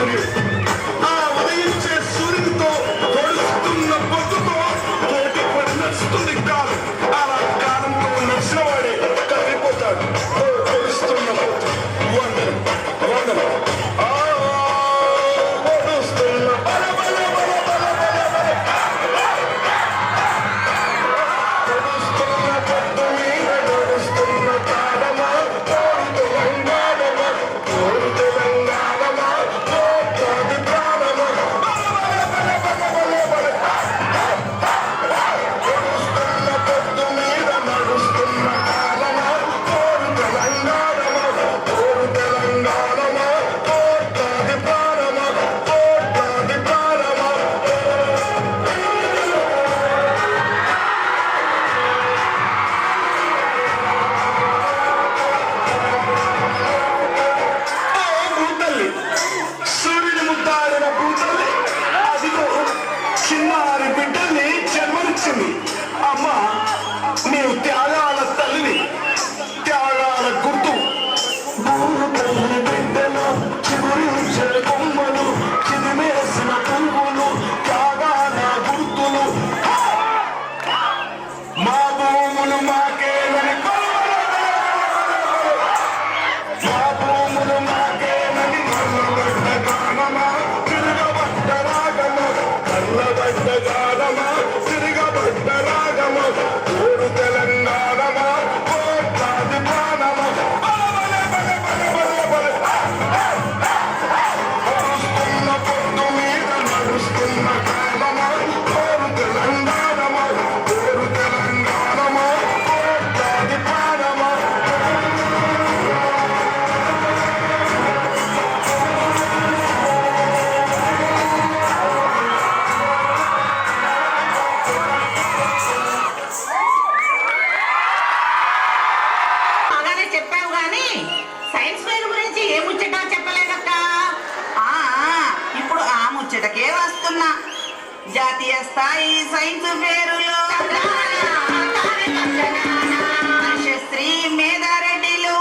మరి ఆ ఉదయించే సూర్యుడితో పొడుస్తున్న పొద్దుతో పోటీ పడి నడుస్తుంది కాలం. అలా కాలంతో నడిచిన వాడే కదిలిపోతాడు. పొడుస్తున్న పొద్దు వందనం వందనం పొడుస్తున్న బల బల బల బల బల పొడుస్తున్న పొద్దు మీద నడుస్తున్న తాళమా తోడు తెలంగాణమా తోడు తెలంగాణమా పోతాది ప్రాణమా బల బల బల బల బల బల పొడుస్తున్న పొద్దు మీద నడుస్తున్న తాళమా తోడు తెలంగాణమా తోడు తెలంగాణమా పోతాది ప్రాణమా పోతాది ప్రాణమా. భూతల్లి సూర్యుని ముద్దాడిన భూతల్లి అదిగో చిన్నారి బిడ్డల్ని జన్మనిచ్చింది. అమ్మా నీవు త్యాగాల తల్లిని, త్యాగాల గుర్తు. భూతల్లి బిడ్డలు చిగురించే కొమ్మలు చిదిమేసిన పువ్వులు త్యాగాల గుర్తులు. మా భూములు మాకేనని మా భూములు మాకేనని నల్లబడ్డ గానమా తిరగబడ్డ రాగమా నల్లబడ్డ గానమా తిరగబడ్డ రాగమా తోడు తెలంగాణమా పోతాది ప్రాణమా బల బల బల బల బల పొడుస్తున్న పొద్దు మీద నడుస్తున్న కాలమా తోడు తెలంగాణమా తోడు తెలంగాణమా పోతాది ప్రాణమా. బాగానే చెప్పావు కానీ సైన్స్ ఫెయిర్ గురించి ఏ ముచ్చటా చెప్పలేదక్క. ఇప్పుడు ఆ ముచ్చటకే వస్తున్నా. జాతీయ స్థాయి సైన్స్ ఫేరులో శ్రీ మేధారెడ్డిలు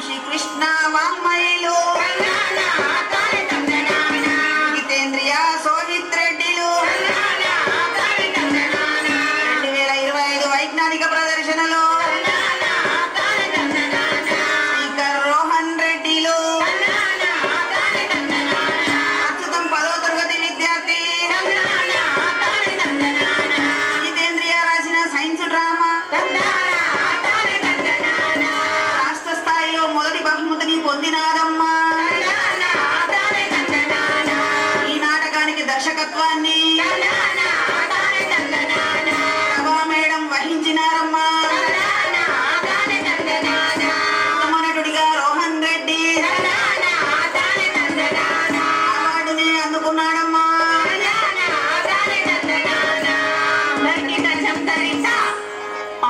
శ్రీకృష్ణ వాంగ్మయులు జితేంద్రియ సోహిత్ రెడ్డిలు 2025 వైజ్ఞానిక ప్రదర్శనలో స్పీకర్ రోహన్ రెడ్డిలు ప్రస్తుతం 10వ తరగతి విద్యార్థి జితేంద్రియ రాసిన సైన్స్ డ్రామా రాష్ట్ర స్థాయిలో మొదటి బహుమతిని పొందినారమ్మా. ఈ నాటకానికి దర్శకత్వాన్ని ప్రభా మేడం వహించినారమ్మా. నటుడిగా రోహన్ రెడ్డి అవార్డుని అందుకున్నాడమ్మా.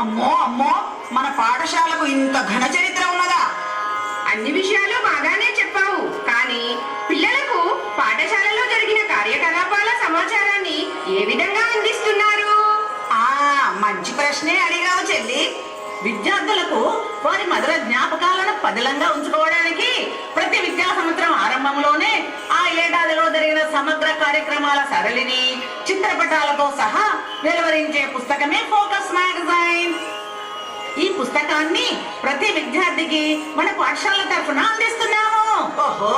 అమ్మో అమ్మో మన పాఠశాలకు ఇంత ఘన చరిత్ర ఉన్నదా? అన్ని విషయాలు బాగానే చెప్పావు కానీ పిల్లలకు పాఠశాలలో జరిగిన కార్యకలాపాల సమాచారాన్ని ఏ విధంగా అందిస్తున్నారు? మంచి ప్రశ్నే అడిగావు చెల్లి. విద్యార్థులకు వారి మధుర జ్ఞాపకాలను పదిలంగా ఉంచుకోవడానికి ప్రతి విద్యా సంవత్సరం ఆరంభంలోనే ఆ ఏడాదిలో జరిగిన సమగ్ర కార్యక్రమాల సరళిని చిత్రపటాలతో సహా వెలువరించే పుస్తకమే ఫోకస్ మ్యాగజైన్. ఈ పుస్తకాన్ని ప్రతి విద్యార్థికి మన పాఠశాల తరఫున అందిస్తున్నాము. ఓహో,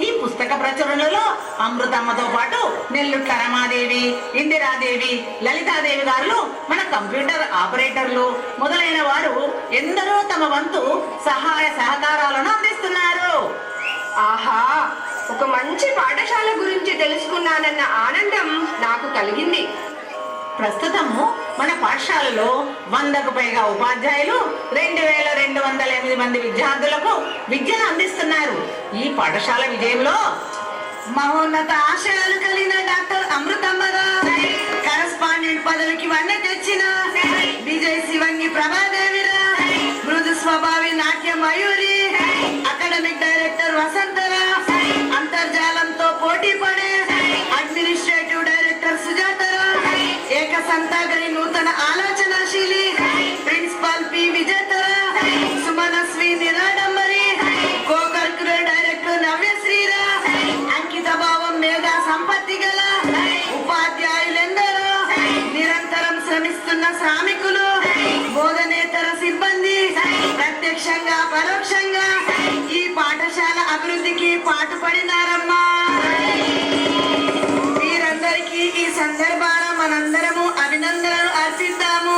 ఈ పుస్తక ప్రచురణలో అమృతమ్మతో పాటు నెల్లుట్ల రమాదేవి, ఇందిరాదేవి, లలితాదేవి గారు మన కంప్యూటర్ ఆపరేటర్లు మొదలైన వారు ఎందరో తమ వంతు సహాయ సహకారాలను అందిస్తున్నారు. ఆహా, ఒక మంచి పాఠశాల గురించి తెలుసుకున్నానన్న ఆనందం నాకు కలిగింది. ప్రస్తుతము మన పాఠశాలలో 100కు పైగా ఉపాధ్యాయులు 2208 మంది విద్యార్థులకు విద్యను అందిస్తున్నారు. ఈ పాఠశాల విజయంలో మహోన్నత ఆశయాలు కలిగిన డాక్టర్ అమృతమ్మరావు, కరస్పాండెంట్ పదవికి వన్నె తెచ్చిన విజయ్ శివంగి ప్రభాదేవిరా, మృదు స్వభావి నాట్య మయూరి, అకాడమిక్ డైరెక్టర్ వసంతరా, అంతర్జాలంతో పోటీ పడే అడ్మినిస్ట్రేటివ్ డైరెక్టర్ సుజాతరా, ఏకసంతాగ్రి నూతన ఆలోచనాశీలి ప్రిన్సిపాల్ పి విజేతరా, సుమనస్వి నిరాడంబరి, కో కరిక్యులర్ డైరెక్టర్ శ్రామికులు, బోధనేతర సిబ్బంది ప్రత్యక్షంగా పరోక్షంగా ఈ పాఠశాల అభివృద్ధికి పాటుపడినారమ్మా. వీరందరికీ ఈ సందర్భాన మనందరము అభినందనలు అర్పిద్దాము.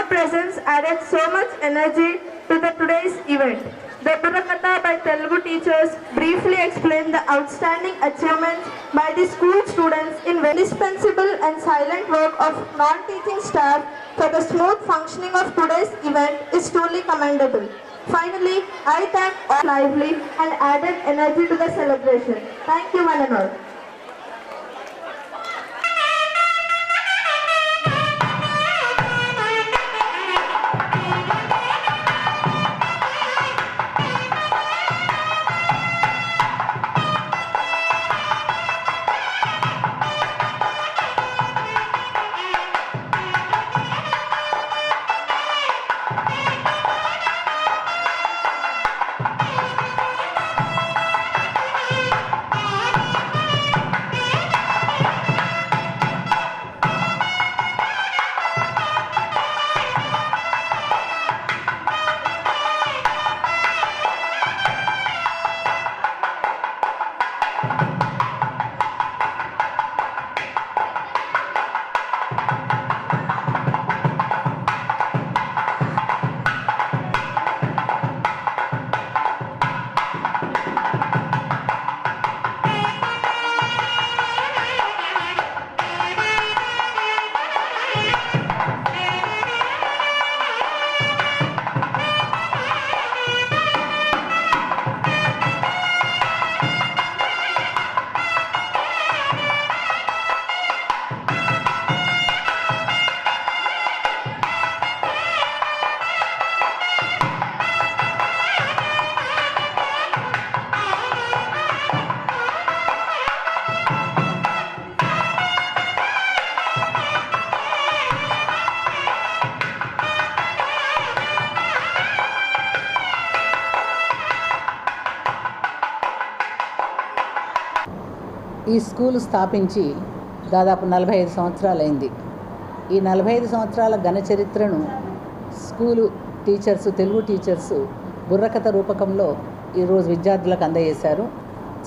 Presence added so much energy to today's event. The Burakatha by Telugu teachers briefly explained the outstanding achievements by the school students in indispensable and silent work of non-teaching staff for the smooth functioning of today's event is truly commendable. Finally, I thank all lively and added energy to the celebration. Thank you, one and all. ఈ school స్థాపించి దాదాపు 45 సంవత్సరాలైంది. ఈ 45 సంవత్సరాల ఘన చరిత్రను school teachers, Telugu teachers బుర్రకథ రూపకంలో ఈరోజు విద్యార్థులకు అందజేశారు.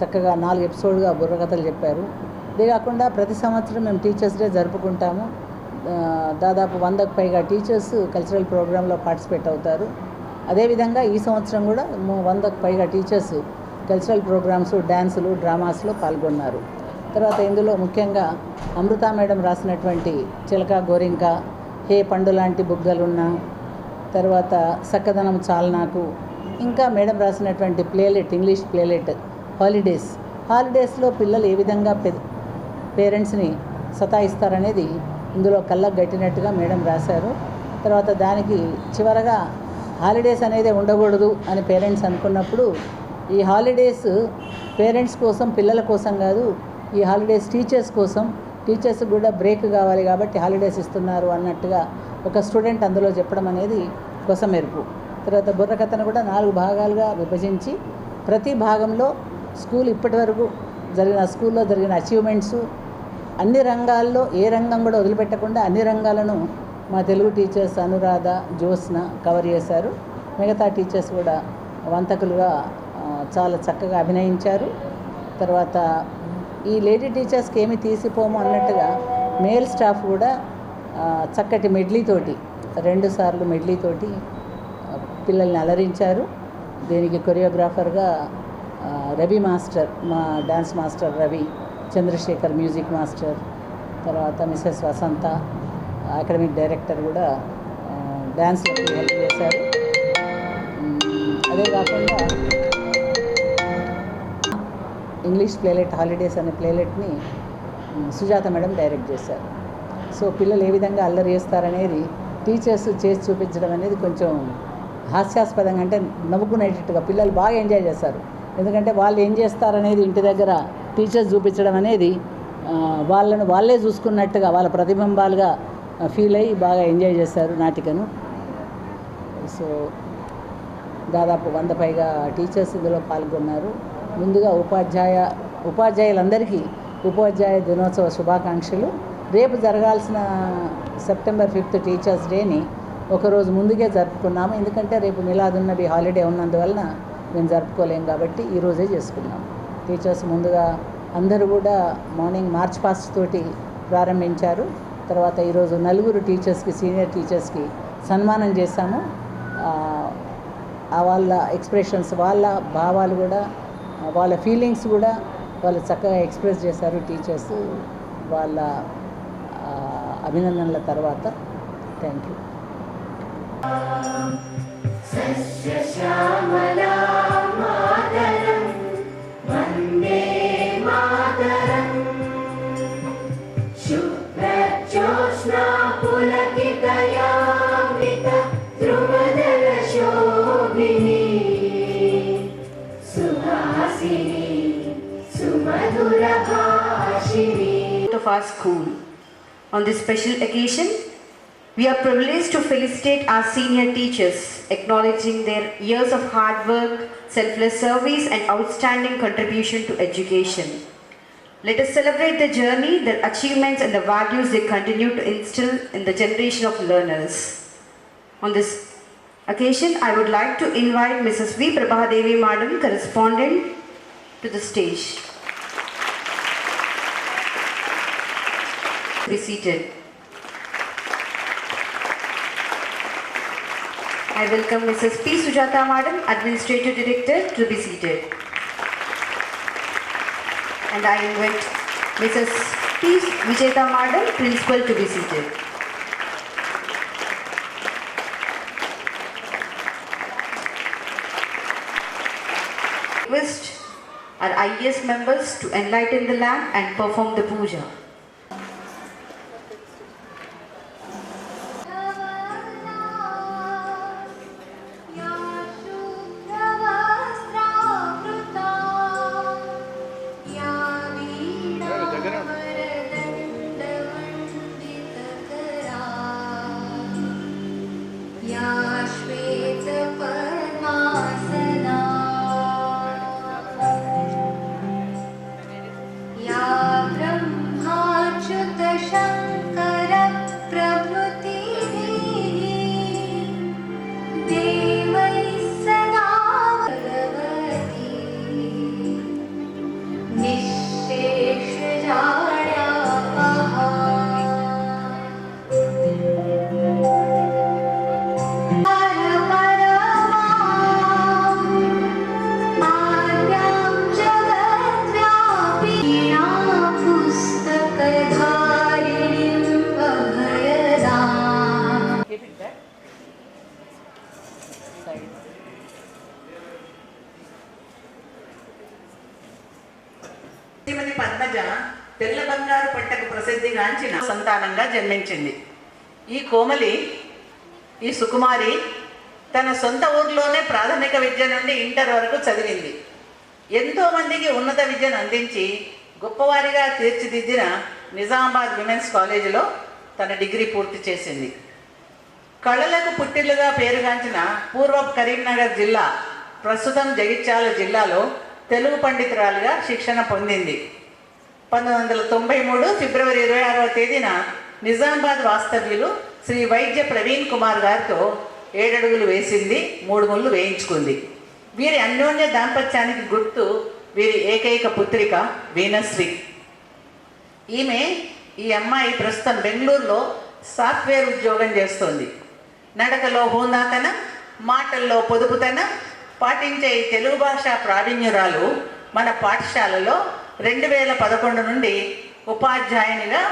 చక్కగా 4 ఎపిసోడ్గా బుర్రకథలు చెప్పారు. ఇదే కాకుండా ప్రతి సంవత్సరం మేము టీచర్స్ డే జరుపుకుంటాము. దాదాపు 100కు పైగా టీచర్స్ కల్చరల్ ప్రోగ్రాంలో పార్టిసిపేట్ అవుతారు. అదేవిధంగా ఈ సంవత్సరం కూడా 100కు పైగా టీచర్స్ కల్చరల్ ప్రోగ్రామ్స్, డ్యాన్సులు, డ్రామాస్లో పాల్గొన్నారు. తర్వాత ఇందులో ముఖ్యంగా అమృత మేడం రాసినటువంటి చిలక గోరింక, హే పండు లాంటి బుగ్గలున్న, తర్వాత సక్కదనం చాలు, ఇంకా మేడం రాసినటువంటి ప్లేలెట్, ఇంగ్లీష్ ప్లేలెట్ హాలిడేస్లో పిల్లలు ఏ విధంగా పేరెంట్స్ని సతాయిస్తారనేది ఇందులో కళ్ళకు గట్టినట్టుగా మేడం రాశారు. తర్వాత దానికి చివరగా హాలిడేస్ అనేది ఉండకూడదు అని పేరెంట్స్ అనుకున్నప్పుడు ఈ హాలిడేస్ పేరెంట్స్ కోసం, పిల్లల కోసం కాదు, ఈ హాలిడేస్ టీచర్స్ కోసం, టీచర్స్ కూడా బ్రేక్ కావాలి కాబట్టి హాలిడేస్ ఇస్తున్నారు అన్నట్టుగా ఒక స్టూడెంట్ అందులో చెప్పడం అనేది కొసమెరుపు. తర్వాత బుర్రకథను కూడా 4 భాగాలుగా విభజించి ప్రతి భాగంలో స్కూల్లో జరిగిన అచీవ్మెంట్స్, అన్ని రంగాల్లో ఏ రంగం కూడా వదిలిపెట్టకుండా అన్ని రంగాలను మా తెలుగు టీచర్స్ అనురాధ, జ్యోత్స్న కవర్ చేశారు. మిగతా టీచర్స్ కూడా వంతకులుగా చాలా చక్కగా అభినయించారు. తర్వాత ఈ లేడీ టీచర్స్కి ఏమి తీసిపోము అన్నట్టుగా మేల్ స్టాఫ్ కూడా చక్కటి మెడ్లీతోటి 2 సార్లు మెడ్లీతోటి పిల్లల్ని అలరించారు. దీనికి కొరియోగ్రాఫర్గా రవి మాస్టర్, మా dance master Ravi, Chandrasekhar music master, తర్వాత మిసెస్ వసంత అకాడమిక్ డైరెక్టర్ కూడా డ్యాన్స్కి హెల్ప్ చేశారు. అదే కాకుండా ఇంగ్లీష్ ప్లేలెట్ హాలిడేస్ అనే ప్లేలెట్ని సుజాత మేడం డైరెక్ట్ చేశారు. సో పిల్లలు ఏ విధంగా అల్లరి చేస్తారనేది టీచర్స్ చేసి చూపించడం అనేది కొంచెం హాస్యాస్పదంగా, అంటే నవ్వుకునేటట్టుగా పిల్లలు బాగా ఎంజాయ్ చేస్తారు. ఎందుకంటే వాళ్ళు ఏం చేస్తారనేది ఇంటి దగ్గర టీచర్స్ చూపించడం అనేది వాళ్ళను వాళ్ళే చూసుకున్నట్టుగా వాళ్ళ ప్రతిబింబాలుగా ఫీల్ అయ్యి బాగా ఎంజాయ్ చేశారు నాటికను. సో దాదాపు 100 పైగా టీచర్స్ ఇందులో పాల్గొన్నారు. ముందుగా ఉపాధ్యాయులందరికీ ఉపాధ్యాయ దినోత్సవ శుభాకాంక్షలు. రేపు జరగాల్సిన సెప్టెంబర్ 5th టీచర్స్ డేని ఒకరోజు ముందుగే జరుపుకున్నాము. ఎందుకంటే రేపు మిలాదున్నబి హాలిడే ఉన్నందువలన మేము జరుపుకోలేం కాబట్టి ఈరోజే చేసుకున్నాం. టీచర్స్ ముందుగా అందరూ కూడా మార్నింగ్ మార్చ్ పాస్ట్ తోటి ప్రారంభించారు. తర్వాత ఈరోజు 4 టీచర్స్కి, సీనియర్ టీచర్స్కి సన్మానం చేశాము. వాళ్ళ ఎక్స్ప్రెషన్స్, వాళ్ళ భావాలు కూడా, వాళ్ళ ఫీలింగ్స్ కూడా వాళ్ళు చక్కగా ఎక్స్ప్రెస్ చేశారు టీచర్స్ వాళ్ళ అభినందనల తర్వాత. Thank you. వందే మాతరం శుభ్రజ్యోత్స్నా పులకితయామిత ధ్రువదల శోభిని సుహాసిని సుమధుర భాషిని. Of our school. On this special occasion, we are privileged to felicitate our senior teachers, acknowledging their years of hard work, selfless service and outstanding contribution to education. Let us celebrate the journey, their achievements and the values they continue to instill in the generation of learners. On this occasion, I would like to invite Mrs. V. Prabhadevi Madam, correspondent, to the stage. Be seated. I welcome Mrs. P. Sujata Madam, Administrative Director, to be seated. And I invite Mrs. P. Vijayta Madam, Principal, to be seated. Request our IES members to enlighten the lamp and perform the puja. या वीणा पुस्तकधारिणीं अभयदा. శ్రీమతి పద్మజ తెల్ల బంగారు పట్టకు ప్రసిద్ధిగాంచిన సంతానంగా జన్మించింది. ఈ కోమలి, ఈ సుకుమారి తన సొంత ఊర్లోనే ప్రాథమిక విద్య నుండి ఇంటర్ వరకు చదివింది. ఎంతోమందికి ఉన్నత విద్యను అందించి గొప్పవారిగా తీర్చిదిద్దిన నిజామాబాద్ విమెన్స్ కాలేజీలో తన డిగ్రీ పూర్తి చేసింది. కళలకు పుట్టిల్లుగా పేరుగాంచిన పూర్వ కరీంనగర్ జిల్లా, ప్రస్తుతం జగిత్యాల జిల్లాలో తెలుగు పండితురాలుగా శిక్షణ పొందింది. 1993 ఫిబ్రవరి 26వ తేదీన నిజామాబాద్ వాస్తవ్యులు శ్రీ వైద్య ప్రవీణ్ కుమార్ గారితో 7 అడుగులు వేసింది, 3 ముళ్ళు వేయించుకుంది. వీరి అన్యోన్య దాంపత్యానికి గుర్తు వీరి ఏకైక పుత్రిక వీణశ్రీ. ఈ అమ్మాయి ప్రస్తుతం బెంగళూరులో సాఫ్ట్వేర్ ఉద్యోగం చేస్తోంది. నడకలో హోందాతనం, మాటల్లో పొదుపుతనం పాటించే ఈ తెలుగు భాష ప్రావీణ్యురాలు మన పాఠశాలలో 2011 నుండి ఉపాధ్యాయునిగా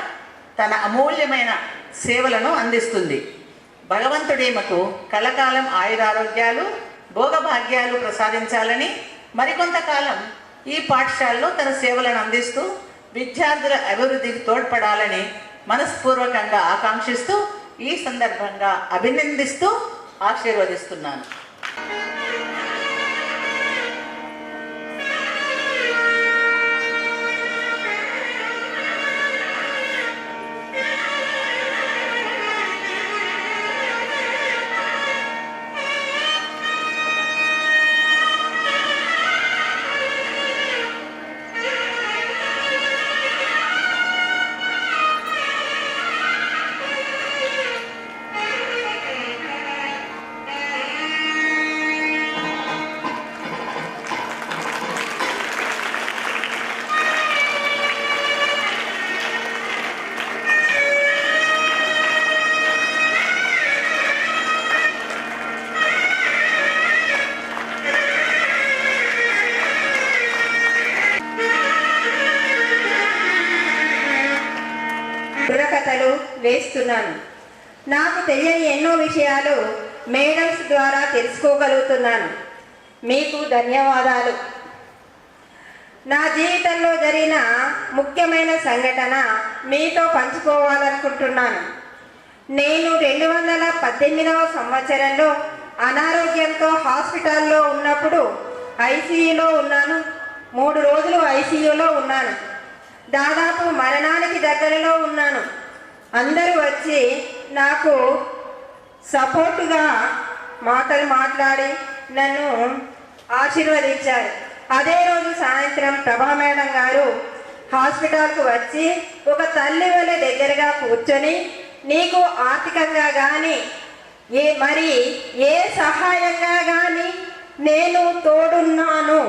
తన అమూల్యమైన సేవలను అందిస్తుంది. భగవంతుడేమకు కలకాలం ఆయురారోగ్యాలు, భోగభాగ్యాలు ప్రసాదించాలని, మరికొంతకాలం ఈ పాఠశాలలో తన సేవలను అందిస్తూ విద్యార్థుల అభివృద్ధికి తోడ్పడాలని మనస్పూర్వకంగా ఆకాంక్షిస్తూ ఈ సందర్భంగా అభినందిస్తూ ఆశీర్వదిస్తున్నాను. బుర్రకథలు వేస్తున్నాను. నాకు తెలియని ఎన్నో విషయాలు మేడమ్స్ ద్వారా తెలుసుకోగలుగుతున్నాను. మీకు ధన్యవాదాలు. నా జీవితంలో జరిగిన ముఖ్యమైన సంఘటన మీతో పంచుకోవాలనుకుంటున్నాను. నేను 2018వ సంవత్సరంలో అనారోగ్యంతో హాస్పిటల్లో ఉన్నప్పుడు ఐసీయూలో ఉన్నాను. 3 రోజులు ఐసీయూలో ఉన్నాను. దాదాపు మరణానికి దగ్గరలో ఉన్నాను. అందరూ వచ్చి నాకు సపోర్టుగా మాటలు మాట్లాడి నన్ను ఆశీర్వదించారు. అదే రోజు సాయంత్రం ప్రభా మేడం గారు హాస్పిటల్కు వచ్చి ఒక తల్లి వలె దగ్గరగా కూర్చొని, నీకు ఆర్థికంగా కానీ మరి ఏ సహాయంగా కానీ నేను తోడున్నాను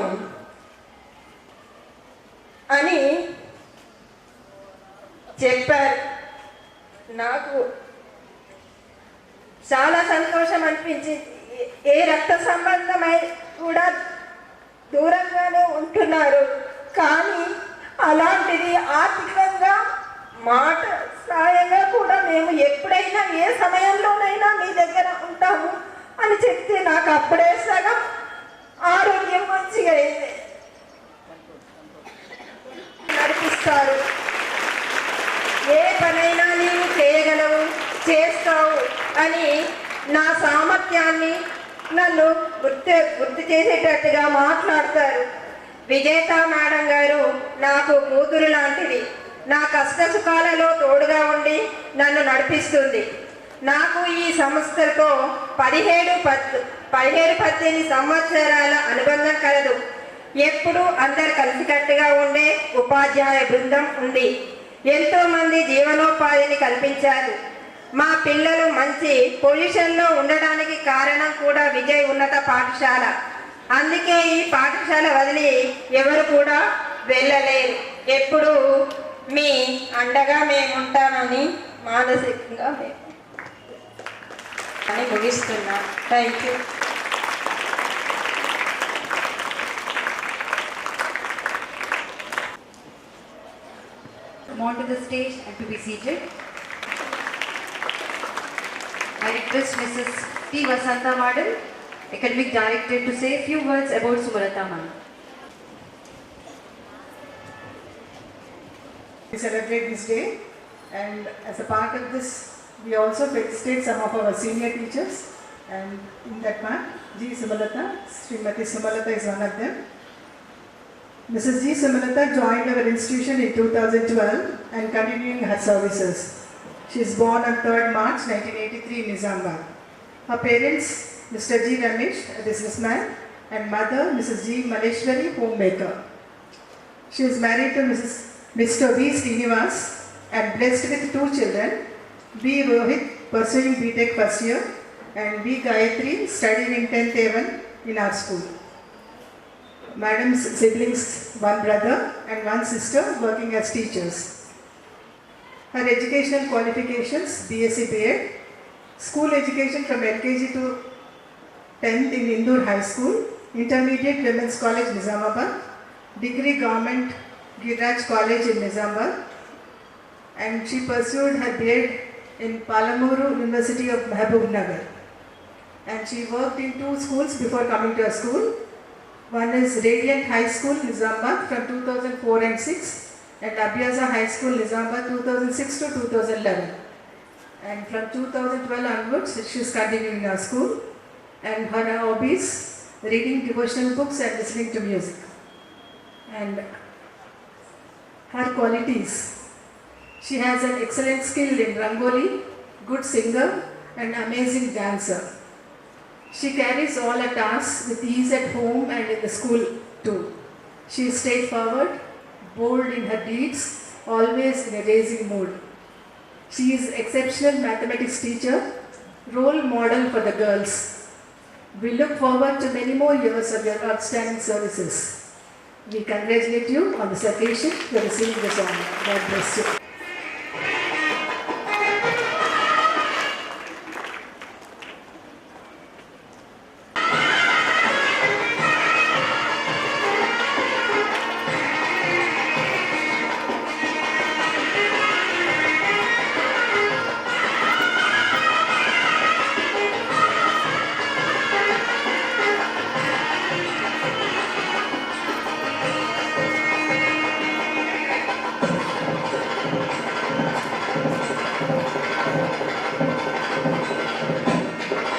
అని చెప్పారు. నాకు చాలా సంతోషం అనిపించింది. ఏ రక్త సంబంధమై కూడా దూరంగానే ఉంటున్నారు, కానీ అలాంటిది ఆర్థికంగా మాట సాయంగా కూడా మేము ఎప్పుడైనా ఏ సమయంలోనైనా మీ దగ్గర ఉంటాము అని చెప్తే నాకు అప్పుడే సగం ఆరోగ్యం మంచిగా అయింది. నడిపిస్తారు. ఏ పనైనా నీవు చేయగలవు, చేస్తావు అని నా సామర్థ్యాన్ని నన్ను గుర్తు చేసేటట్టుగా మాట్లాడతారు. విజేత మేడం గారు నాకు కూతురు లాంటిది. నా కష్ట సుఖాలలో తోడుగా ఉండి నన్ను నడిపిస్తుంది. నాకు ఈ సంస్థతో 17-18 సంవత్సరాల అనుబంధం కలదు. ఎప్పుడు అందరు కలిసికట్టుగా ఉండే ఉపాధ్యాయ బృందం ఉంది. ఎంతో మంది జీవనోపాధిని కల్పించారు. మా పిల్లలు మంచి పొజిషన్లో ఉండడానికి కారణం కూడా విజయ్ ఉన్నత పాఠశాల. అందుకే ఈ పాఠశాల వదిలి ఎవరు కూడా వెళ్ళలేరు. ఎప్పుడు మీ అండగా మేము ఉంటామని మానసికంగా అని ముగిస్తున్నాం. Thank you. come onto the stage and to be seated. I request Mrs. T. Vasanta Madam, Academic Director, to say a few words about Sumalata Ma'am. We celebrate this day, and as a part of this, we also felicitate some of our senior teachers, and in that month, G. Sumalata, Srimati Sumalata is one of them. Mrs. G. Sumalata joined our institution in 2012 and continuing her services. She is born on 3rd March 1983 in Nizamabad. Her parents, Mr. G. Ramesh, a businessman, and mother, Mrs. G. Maleshwari, homemaker. She is married to Mr. V. Srinivas and blessed with 2 children, B. Rohit pursuing BTech first year and B. Gayatri studying in 10th Heaven in our school. Madam's siblings, 1 brother and 1 sister working as teachers. Her educational qualifications, BSc B.Ed, school education from LKG to 10th in Indoor High School, Intermediate Women's College, Nizamabad, degree Government Giraj College in Nizamabad, and she pursued her B.Ed in Palamuru University of Mahabubnagar. And she worked in 2 schools before coming to a school. One is Radiant High School, Nizamabad from 2004 and 6 and Abhyasa High School, Nizamabad 2006 to 2011. And from 2012 onwards, she is continuing in our school. And her hobbies, reading devotional books and listening to music. And her qualities, she has an excellent skill in Rangoli, good singer and amazing dancer. She carries all her tasks with ease at home and in the school too. She is straightforward, bold in her deeds, always in a raising mood. She is exceptional mathematics teacher, role model for the girls. We look forward to many more years of your outstanding services. We congratulate you on this occasion for receiving this honor. God bless you.